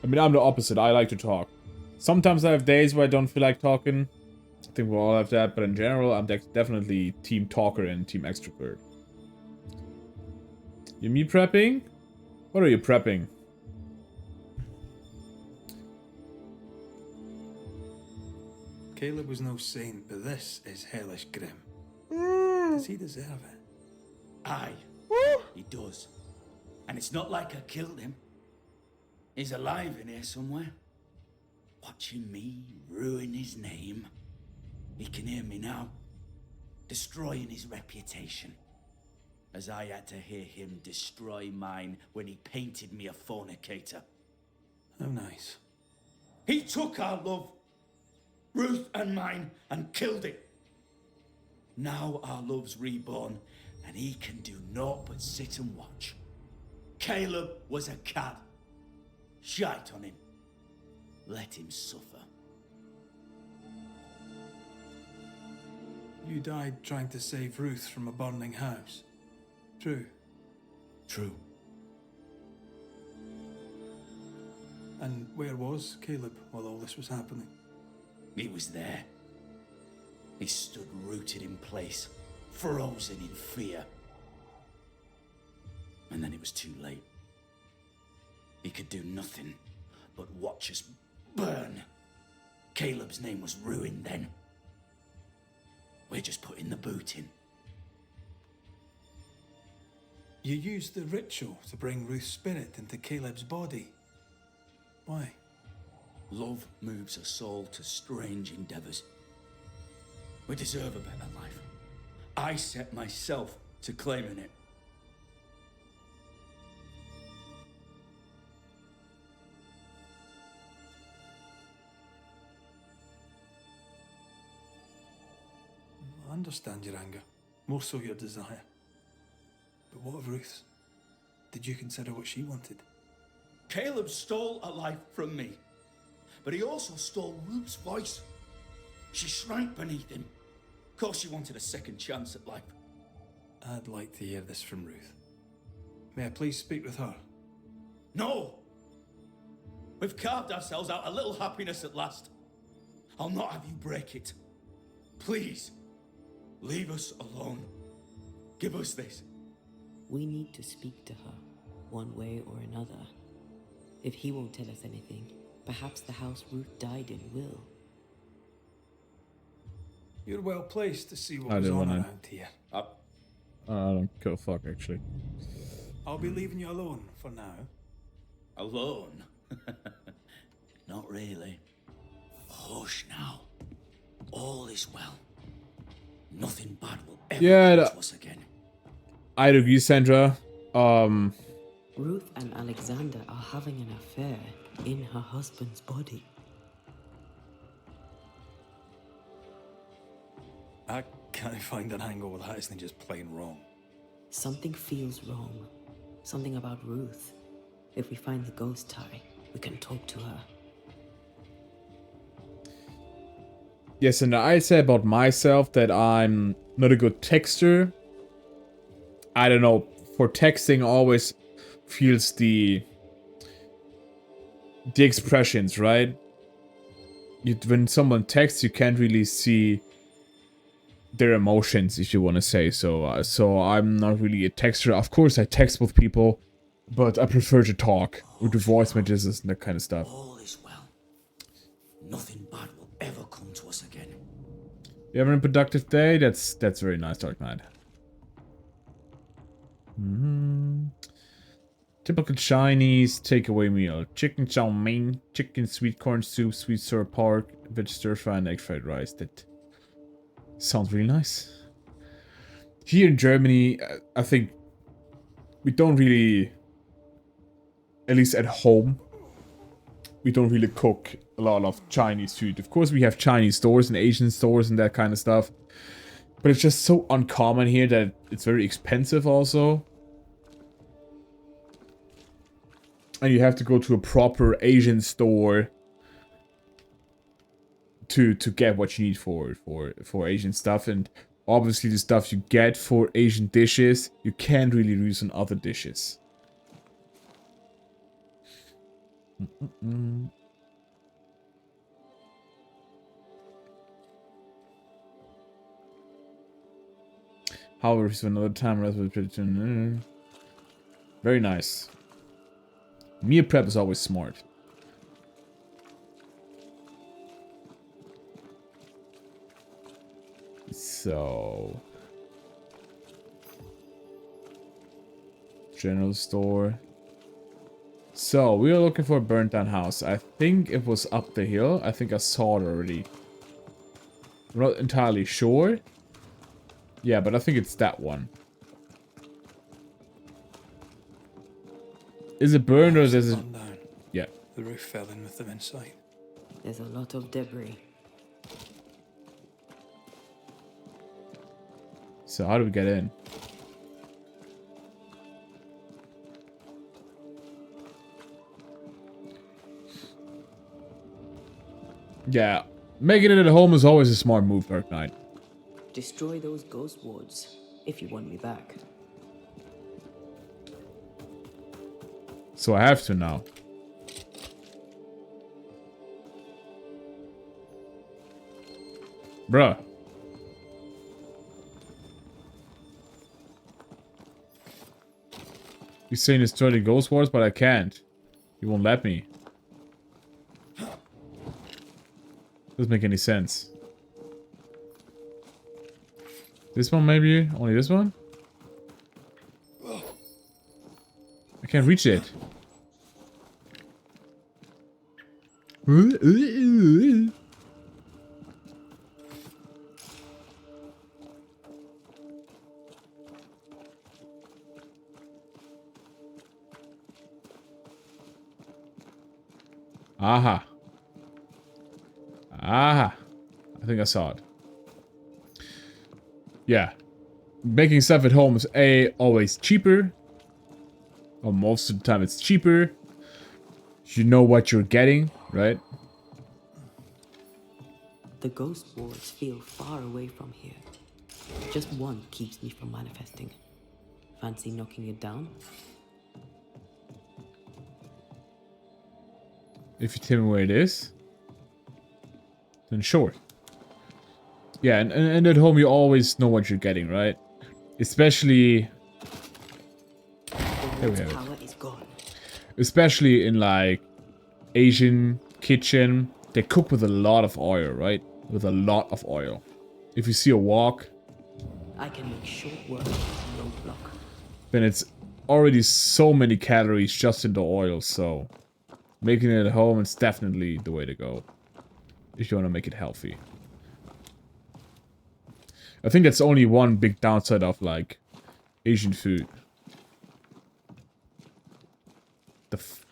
I mean, I'm the opposite. I like to talk. Sometimes I have days where I don't feel like talking. I think we all have that, but in general, I'm definitely team talker and team extrovert. You meal prepping? What are you prepping? Caleb was no saint, but this is hellish grim. Does he deserve it? Aye, he does. And it's not like I killed him. He's alive in here somewhere. Watching me ruin his name. He can hear me now. Destroying his reputation. As I had to hear him destroy mine when he painted me a fornicator. How nice. He took our love, Ruth and mine, and killed it. Now our love's reborn, and he can do naught but sit and watch. Caleb was a cad. Shite on him. Let him suffer. You died trying to save Ruth from a burning house. True. True. And where was Caleb while all this was happening? He was there. He stood rooted in place, frozen in fear. And then it was too late. He could do nothing but watch us burn. Caleb's name was ruined then. We're just putting the boot in. You used the ritual to bring Ruth's spirit into Caleb's body. Why? Love moves a soul to strange endeavors. We deserve a better life. I set myself to claiming it. I understand your anger, more so your desire. But what of Ruth's? Did you consider what she wanted? Caleb stole a life from me, but he also stole Ruth's voice. She shrank beneath him. Of course she wanted a second chance at life. I'd like to hear this from Ruth. May I please speak with her? No! We've carved ourselves out a little happiness at last. I'll not have you break it. Please, leave us alone. Give us this. We need to speak to her, one way or another. If he won't tell us anything, perhaps the house Ruth died in will. You're well placed to see what I goes didn't on wanna- around here. I don't give a fuck, actually. I'll be leaving you alone for now. Alone? Not really. Hush now. All is well. Nothing bad will ever Yeah, happen to us again. I agree, Sandra. Ruth and Alexander are having an affair in her husband's body. I can't find an angle that isn't just plain wrong. Something feels wrong. Something about Ruth. If we find the ghost tie, we can talk to her. Yes, and I say about myself that I'm not a good texter. I don't know, for texting always feels the expressions, right? When someone texts, you can't really see their emotions, if you want to say so. So I'm not really a texter. Of course, I text with people, but I prefer to talk or do voice messages and that kind of stuff. All is well. Nothing bad will ever come to us again. You having a productive day? That's very nice, Dark Knight. Typical Chinese takeaway meal: chicken chow mein, chicken sweet corn soup, sweet sour pork, veg stir fry, and egg fried rice. That sounds really nice. Here in Germany, I think we don't really, at least at home, we don't really cook a lot of Chinese food. Of course, we have Chinese stores and Asian stores and that kind of stuff. But it's just so uncommon here that it's very expensive also. And you have to go to a proper Asian store to get what you need for Asian stuff. And obviously the stuff you get for Asian dishes, you can't really use on other dishes. However, if another time, very nice. Meal prep is always smart. So, general store. So we are looking for a burnt down house. I think it was up the hill. I think I saw it already. I'm not entirely sure. Yeah, but I think it's that one. Is it burned or is it? Yeah. The roof fell in with them inside. There's a lot of debris. So how do we get in? Yeah, making it at home is always a smart move, Dark Knight. Destroy those ghost wards if you want me back. So I have to now. Bruh. You're saying destroy the ghost wards, but I can't. You won't let me. Doesn't make any sense. This one maybe? Only this one? I can't reach it. Aha. Aha. I think I saw it. Yeah. Making stuff at home is always cheaper. Or most of the time it's cheaper. You know what you're getting, right? The ghost wards feel far away from here. Just one keeps me from manifesting. Fancy knocking it down? If you tell me where it is, then sure. Yeah, and at home you always know what you're getting, right? Especially... There we have it. Especially in like Asian kitchen, they cook with a lot of oil, right? With a lot of oil. If you see a wok, I can make short work of a roadblock. Then it's already so many calories just in the oil, so making it at home is definitely the way to go. If you want to make it healthy. I think that's only one big downside of like Asian food.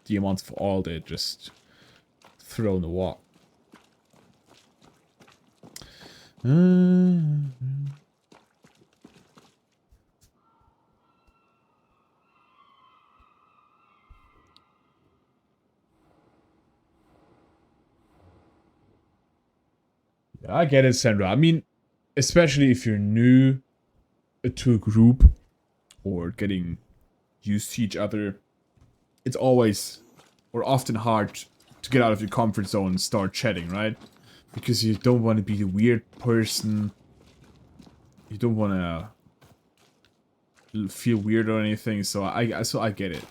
The amount of oil they just throw in the wok. Yeah, I get it, Sandra. I mean, especially if you're new to a group or getting used to each other, it's always or often hard to get out of your comfort zone and start chatting, right? Because you don't want to be the weird person. You don't want to feel weird or anything, so I get it.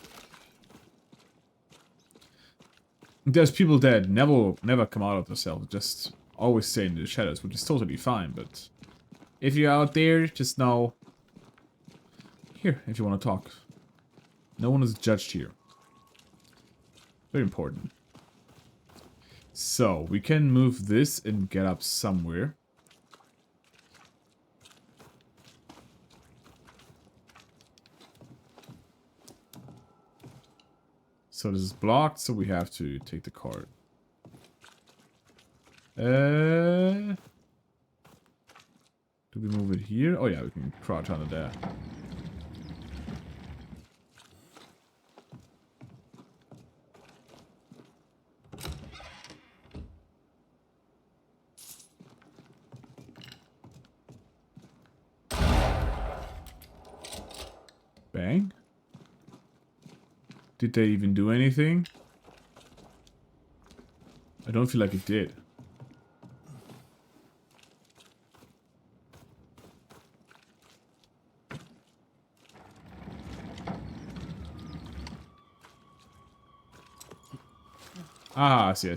There's people that never come out of themselves, just always stay in the shadows, which is totally fine, but if you're out there, just know here if you want to talk. No one is judged here. Very important. So, we can move this and get up somewhere. So this is blocked, so we have to take the card. Do we move it here? Oh yeah, we can crouch under there. Bang. Did they even do anything? I don't feel like it did. Ah, I see.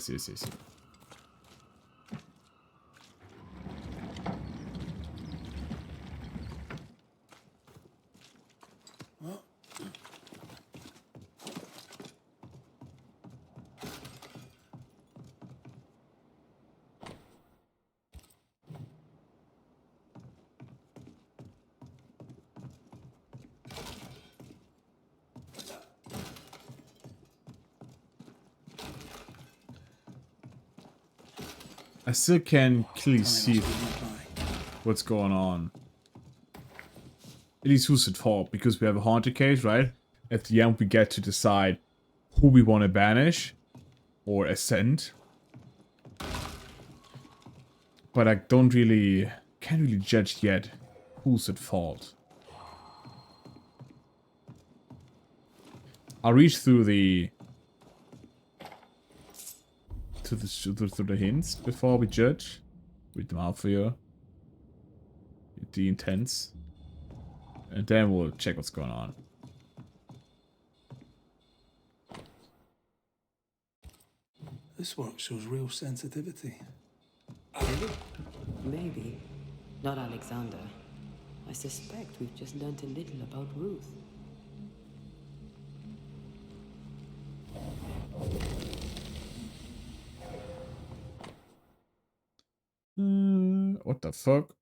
I still can't clearly see what's going on. At least who's at fault, because we have a haunted case, right? At the end we get to decide who we want to banish or ascend. But I can't really judge yet who's at fault. I'll reach through the through the hints before we judge. Read them out for you. The intents. And then we'll check what's going on. This work shows real sensitivity. Maybe. Not Alexander. I suspect we've just learnt a little about Ruth. What the fuck?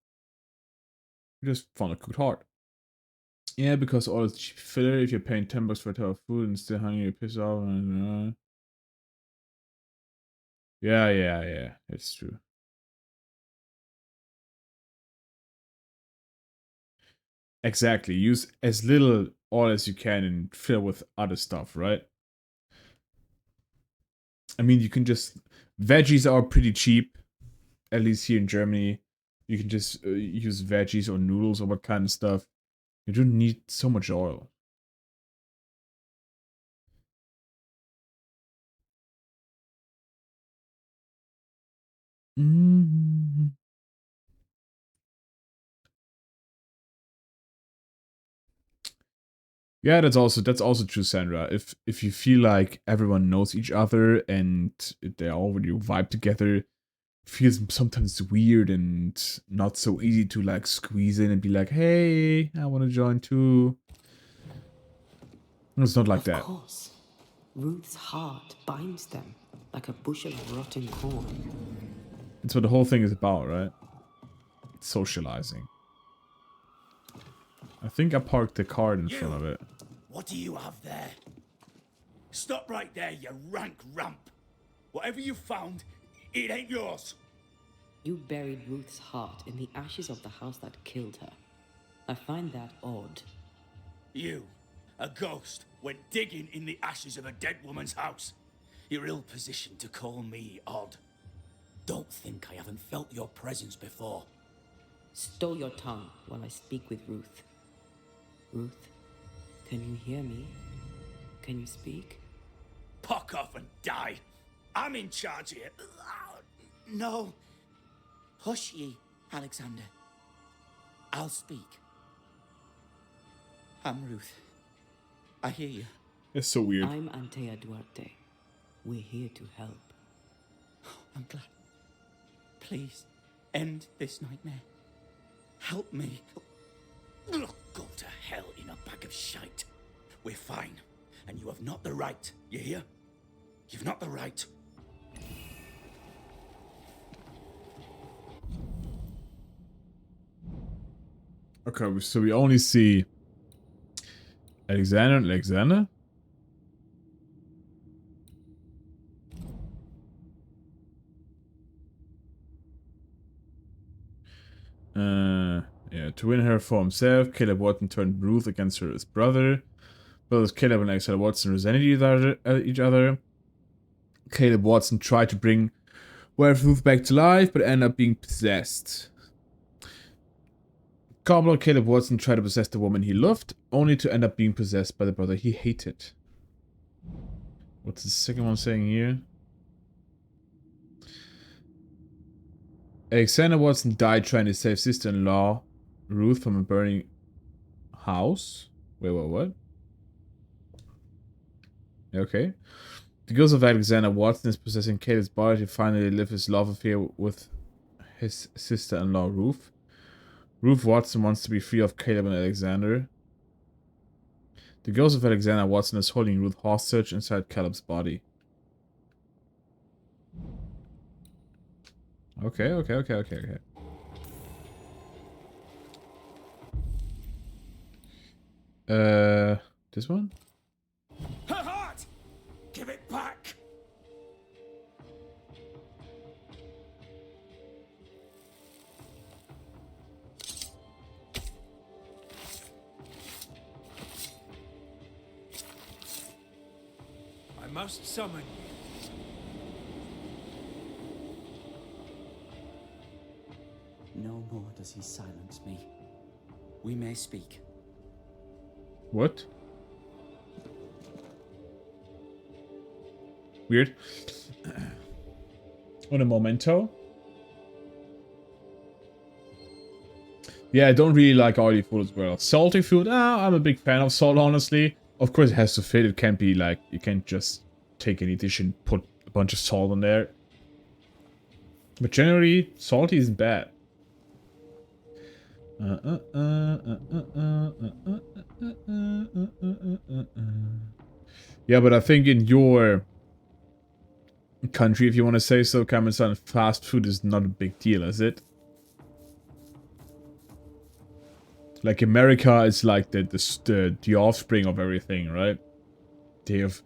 We just found a cooked heart. Yeah, because all is cheap filler. If you're paying $10 for a ton of food and still hungry, you piss off. Yeah. It's true. Exactly. Use as little oil as you can and fill with other stuff, right? I mean, you can just... Veggies are pretty cheap. At least here in Germany. You can just use veggies or noodles or what kind of stuff. You don't need so much oil. Yeah, that's also true, Sandra. If you feel like everyone knows each other and they already vibe together, it feels sometimes weird and not so easy to like squeeze in and be like, hey, I want to join too. It's not like that. Of course. Ruth's heart binds them like a bushel of rotten corn. That's what the whole thing is about, right? It's socializing. I think I parked the car in front of it. What do you have there? Stop right there, you rank rump. Whatever you found, it ain't yours. You buried Ruth's heart in the ashes of the house that killed her. I find that odd. You, a ghost, went digging in the ashes of a dead woman's house. You're ill-positioned to call me odd. Don't think I haven't felt your presence before. Stow your tongue while I speak with Ruth. Ruth, can you hear me? Can you speak? Puck off and die. I'm in charge here. No. Hush ye, Alexander. I'll speak. I'm Ruth. I hear you. It's so weird. I'm Antea Duarte. We're here to help. I'm glad. Please, end this nightmare. Help me. Go to hell in a bag of shite. We're fine, and you have not the right. You hear? You've not the right. Okay, so we only see Alexander and Alexander. Yeah, to win her for himself, Caleb Watson turned Ruth against her as brother. Both Caleb and Alexander Watson resented each other. Caleb Watson tried to bring Ruth back to life, but ended up being possessed. Cobbler Caleb Watson tried to possess the woman he loved, only to end up being possessed by the brother he hated. What's the second one saying here? Alexander Watson died trying to save sister-in-law Ruth from a burning house. Wait, what? Okay. The ghost of Alexander Watson is possessing Caleb's body to finally live his love affair with his sister-in-law Ruth. Ruth Watson wants to be free of Caleb and Alexander. The ghost of Alexander Watson is holding Ruth hostage inside Caleb's body. Okay. This one? Her heart! Give it back! I must summon you. No more does he silence me. We may speak. What? Weird. On a momento. Yeah, I don't really like oily food as well. Salty food, I'm a big fan of salt, honestly. Of course it has to fit. It can't be like, you can't just take any dish and put a bunch of salt on there. But generally, salty isn't bad. Yeah, but I think in your country, if you want to say so, Cameron, fast food is not a big deal, is it? Like America is like the offspring of everything, right? They have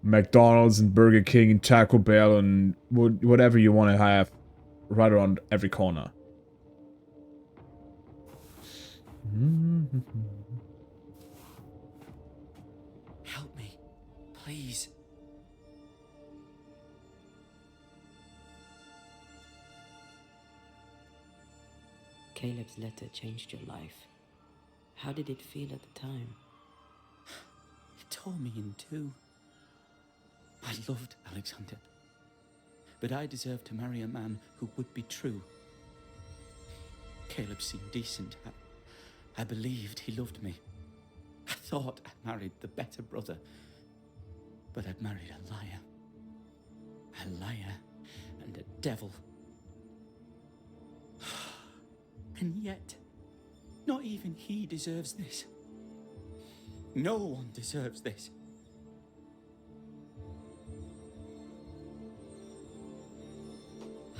McDonald's and Burger King and Taco Bell and whatever you want to have right around every corner. Help me, please. Caleb's letter changed your life. How did it feel at the time? It tore me in two. I loved Alexander, but I deserved to marry a man who would be true. Caleb seemed decent. I believed he loved me. I thought I married the better brother, but I'd married a liar. A liar and a devil. And yet, not even he deserves this. No one deserves this.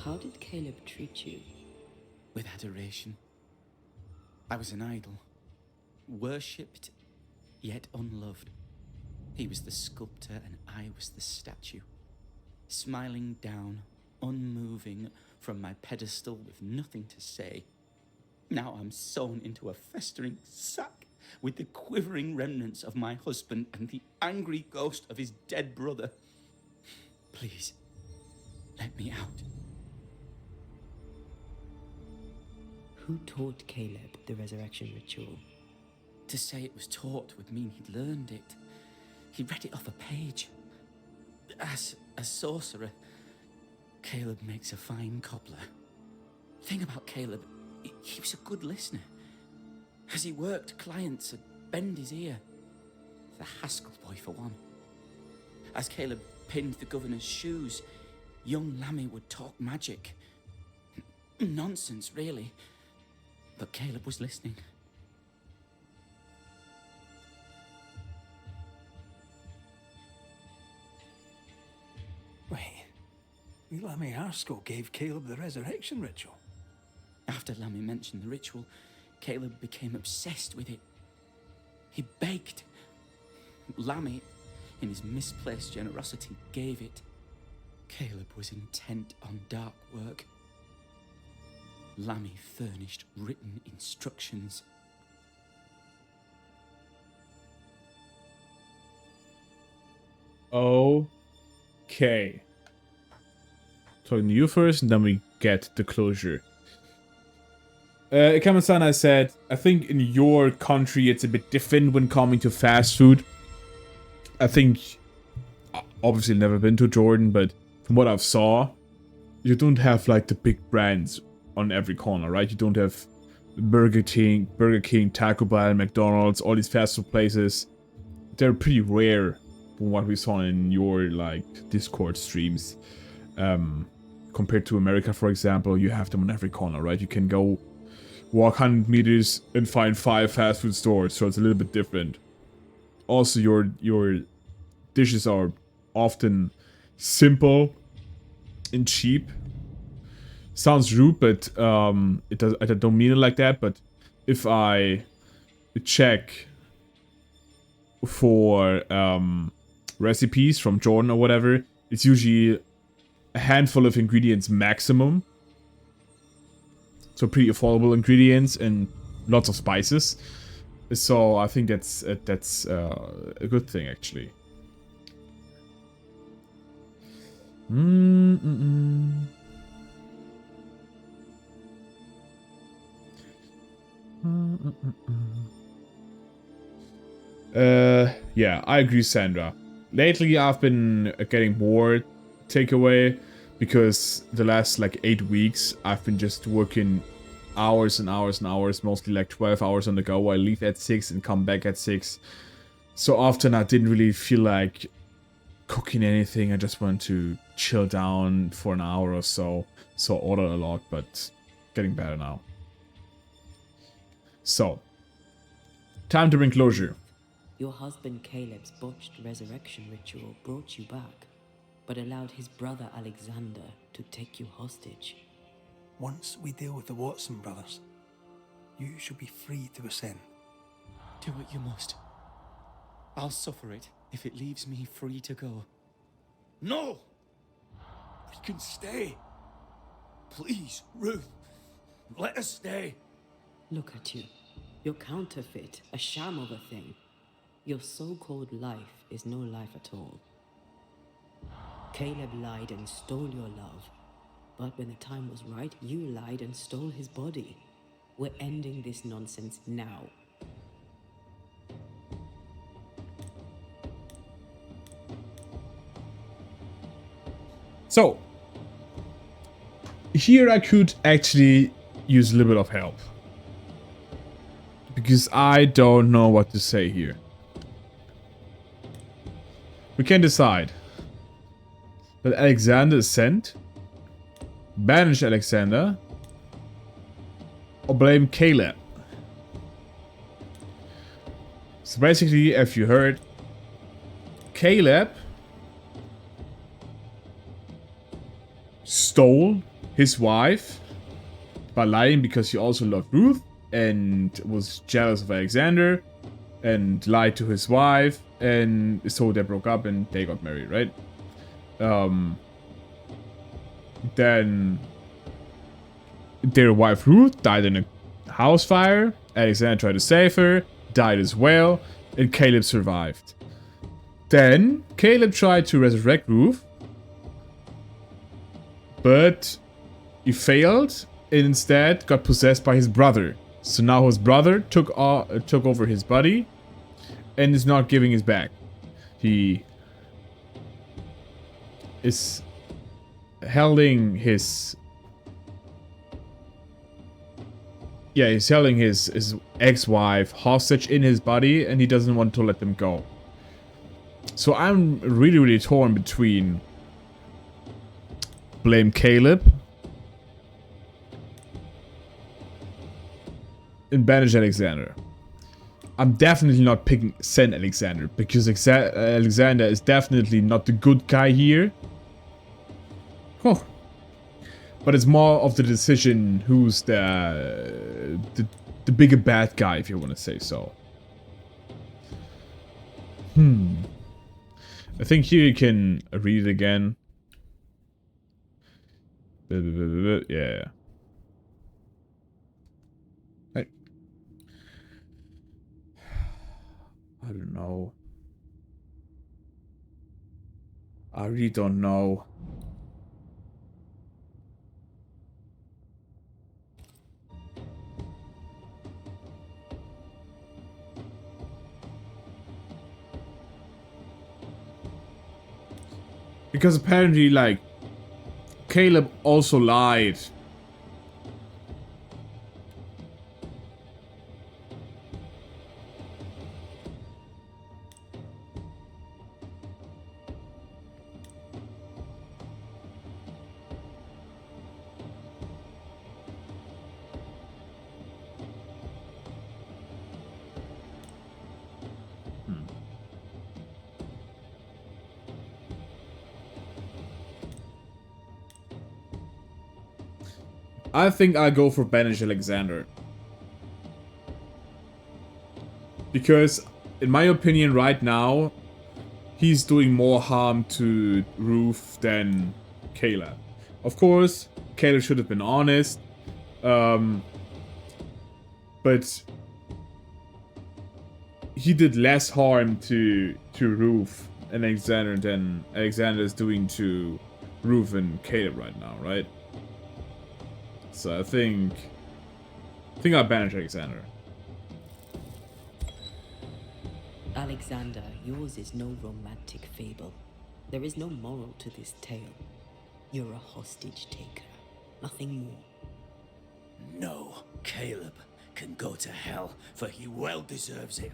How did Caleb treat you? With adoration. I was an idol. worshipped, yet unloved. He was the sculptor and I was the statue, smiling down, unmoving from my pedestal with nothing to say. Now I'm sewn into a festering sack with the quivering remnants of my husband and the angry ghost of his dead brother. Please, let me out. Who taught Caleb the resurrection ritual? To say it was taught would mean he'd learned it. He read it off a page. As a sorcerer, Caleb makes a fine cobbler. The thing about Caleb, he was a good listener. As he worked, clients would bend his ear. The Haskell boy, for one. As Caleb pinned the governor's shoes, young Lammy would talk magic. Nonsense, really. But Caleb was listening. Wait, Lammy Haskell gave Caleb the resurrection ritual? After Lammy mentioned the ritual, Caleb became obsessed with it. He begged. Lammy, in his misplaced generosity, gave it. Caleb was intent on dark work. Lammy furnished written instructions. Okay. Talking to you first, and then we get the closure. Ikama-san, said, I think in your country it's a bit different when coming to fast food. I think, obviously never been to Jordan, but from what I've saw, you don't have like the big brands on every corner, right? You don't have Burger King, Taco Bell, McDonald's, all these fast food places. They're pretty rare from what we saw in your like Discord streams. Compared to America, for example, you have them on every corner, right? You can go walk 100 meters and find 5 fast food stores, so it's a little bit different. Also, your dishes are often simple and cheap. Sounds rude, but I don't mean it like that. But if I check for recipes from Jordan or whatever, it's usually a handful of ingredients maximum. So pretty affordable ingredients and lots of spices. So I think that's a good thing, actually. Yeah, I agree, Sandra. Lately, I've been getting bored takeaway because the last like 8 weeks I've been just working hours and hours and hours, mostly like 12 hours on the go. I leave at 6 and come back at 6. So often I didn't really feel like cooking anything. I just wanted to chill down for an hour or so. So I ordered a lot, but getting better now. So, time to bring closure. Your husband Caleb's botched resurrection ritual brought you back, but allowed his brother Alexander to take you hostage. Once we deal with the Watson brothers, you shall be free to ascend. Do what you must. I'll suffer it if it leaves me free to go. No! We can stay. Please, Ruth, let us stay. Look at you. You're counterfeit, a sham of a thing. Your so-called life is no life at all. Caleb lied and stole your love. But when the time was right, you lied and stole his body. We're ending this nonsense now. So, here I could actually use a little bit of help. Because I don't know what to say here. We can decide that Alexander is sent, banish Alexander, or blame Caleb. So basically, if you heard, Caleb stole his wife by lying because he also loved Ruth, and was jealous of Alexander and lied to his wife, and so they broke up and they got married, right? Then their wife Ruth died in a house fire. Alexander tried to save her, died as well, and Caleb survived. Then Caleb tried to resurrect Ruth, but he failed and instead got possessed by his brother. So now his brother took over his body and is not giving his back. He is holding his he's holding his ex-wife hostage in his body, and he doesn't want to let them go. So I'm really torn between blame Caleb and banish Alexander. I'm definitely not picking Saint Alexander, because Alexander is definitely not the good guy here. Oh. But it's more of the decision who's the bigger bad guy, if you want to say so. I think here you can read it again. Yeah. I don't know. I really don't know. Because apparently, like, Caleb also lied. I think I'll go for Banish Alexander. Because, in my opinion, right now, he's doing more harm to Ruth than Caleb. Of course, Caleb should have been honest. But he did less harm to Ruth and Alexander than Alexander is doing to Ruth and Caleb right now, right? So I think I'll banish Alexander. Alexander, yours is no romantic fable. There is no moral to this tale. You're a hostage taker, nothing more. No, Caleb can go to hell, for he well deserves it.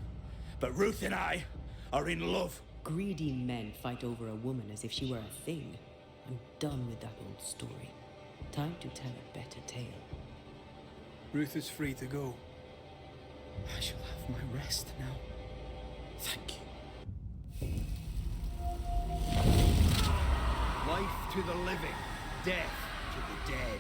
But Ruth and I are in love. Greedy men fight over a woman as if she were a thing. I'm done with that old story. Time to tell a better tale. Ruth is free to go. I shall have my rest now. Thank you. Life to the living, death to the dead.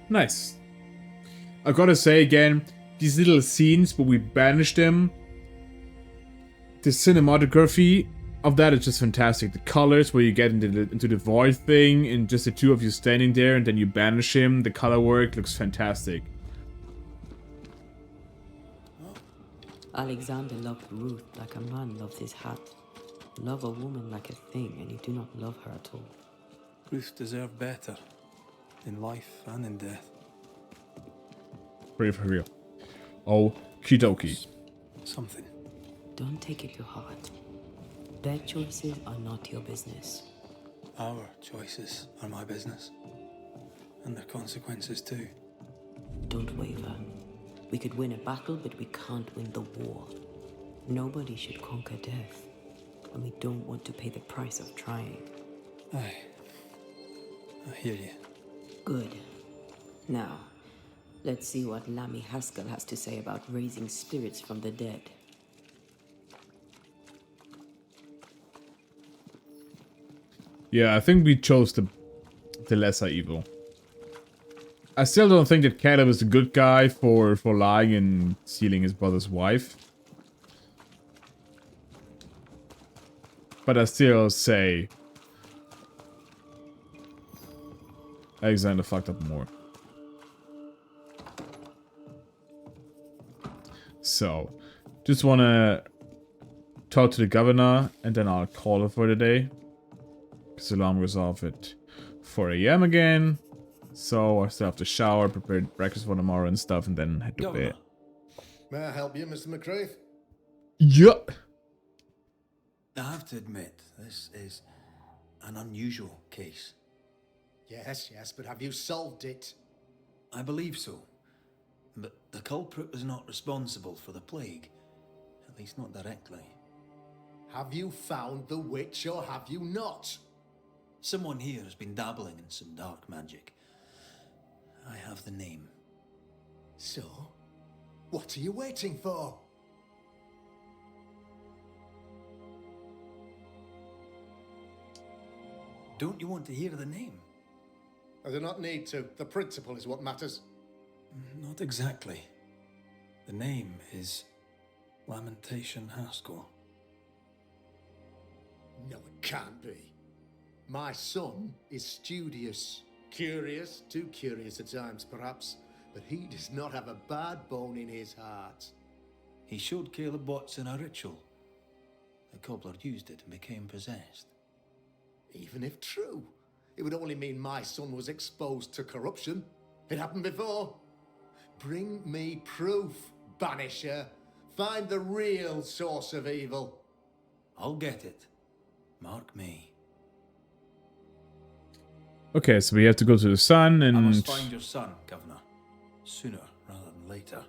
Nice. I gotta say again, these little scenes where we banish them, the cinematography of that is just fantastic. The colors where you get into the void thing and just the two of you standing there and then you banish him, the color work looks fantastic. Alexander loved Ruth like a man loves his hat. Love a woman like a thing, and you do not love her at all. Ruth deserved better, in life and in death. Pretty for real. Okie dokie. Something. Don't take it to heart. Their choices are not your business. Our choices are my business. And their consequences too. Don't waver. We could win a battle, but we can't win the war. Nobody should conquer death. And we don't want to pay the price of trying. Aye. I hear you. Good. Now, let's see what Lammy Haskell has to say about raising spirits from the dead. Yeah, I think we chose the lesser evil. I still don't think that Caleb is a good guy for lying and stealing his brother's wife. But I still say Alexander fucked up more. So, just wanna talk to the governor and then I'll call it for the day. Because the alarm goes off at 4 AM again. So I still have to shower, prepare breakfast for tomorrow and stuff, and then head to Governor. bed. May I help you, Mr. McCraith? Yeah. I have to admit, this is an unusual case. Yes, yes, but have you solved it? I believe so. But the culprit was not responsible for the plague. At least not directly. Have you found the witch or have you not? Someone here has been dabbling in some dark magic. I have the name. So, what are you waiting for? Don't you want to hear the name? I do not need to. The principle is what matters. Not exactly. The name is Lamentation Haskell. No, it can't be. My son is studious. Curious, too curious at times perhaps, but he does not have a bad bone in his heart. He showed Caleb Watson a ritual. The cobbler used it and became possessed. Even if true, it would only mean my son was exposed to corruption. It happened before. Bring me proof, Banisher. Find the real source of evil. I'll get it. Mark me. Okay, so we have to go to the sun and... I must find your son, Governor. Sooner rather than later.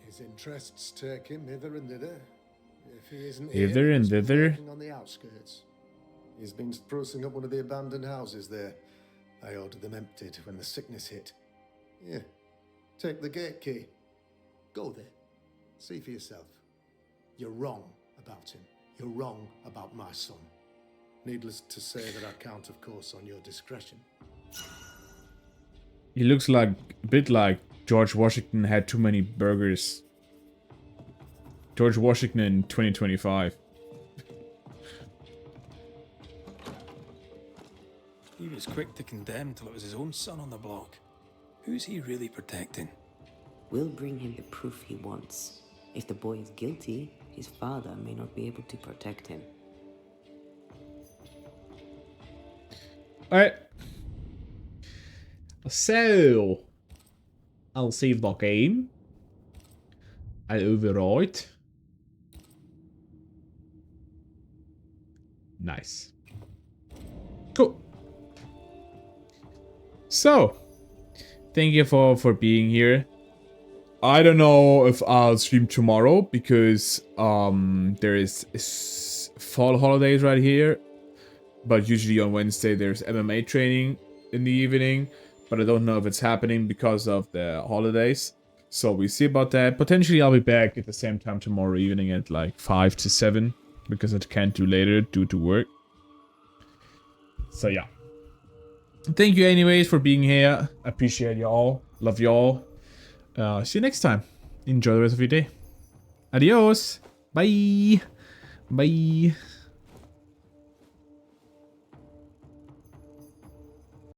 His interests take him hither and thither. If he isn't Hither here, and he must be thither? working on the outskirts. He's been sprucing up one of the abandoned houses there. I ordered them emptied when the sickness hit. Yeah, take the gate key. Go there. See for yourself. You're wrong about him. You're wrong about my son. Needless to say that I count, of course, on your discretion. He looks like a bit like George Washington had too many burgers. George Washington in 2025. He was quick to condemn till it was his own son on the block. Who's he really protecting? We'll bring him the proof he wants. If the boy is guilty, his father may not be able to protect him. Alright. So, I'll save the game. I'll overwrite. Nice. Cool. So, thank you for being here. I don't know if I'll stream tomorrow because there is fall holidays right here. But usually on Wednesday there's MMA training in the evening. But I don't know if it's happening because of the holidays. So we see about that. Potentially I'll be back at the same time tomorrow evening at like 5 to 7. Because I can't do later due to work. So yeah. Thank you anyways for being here. I appreciate y'all. Love y'all. See you next time. Enjoy the rest of your day. Adios. Bye. Bye.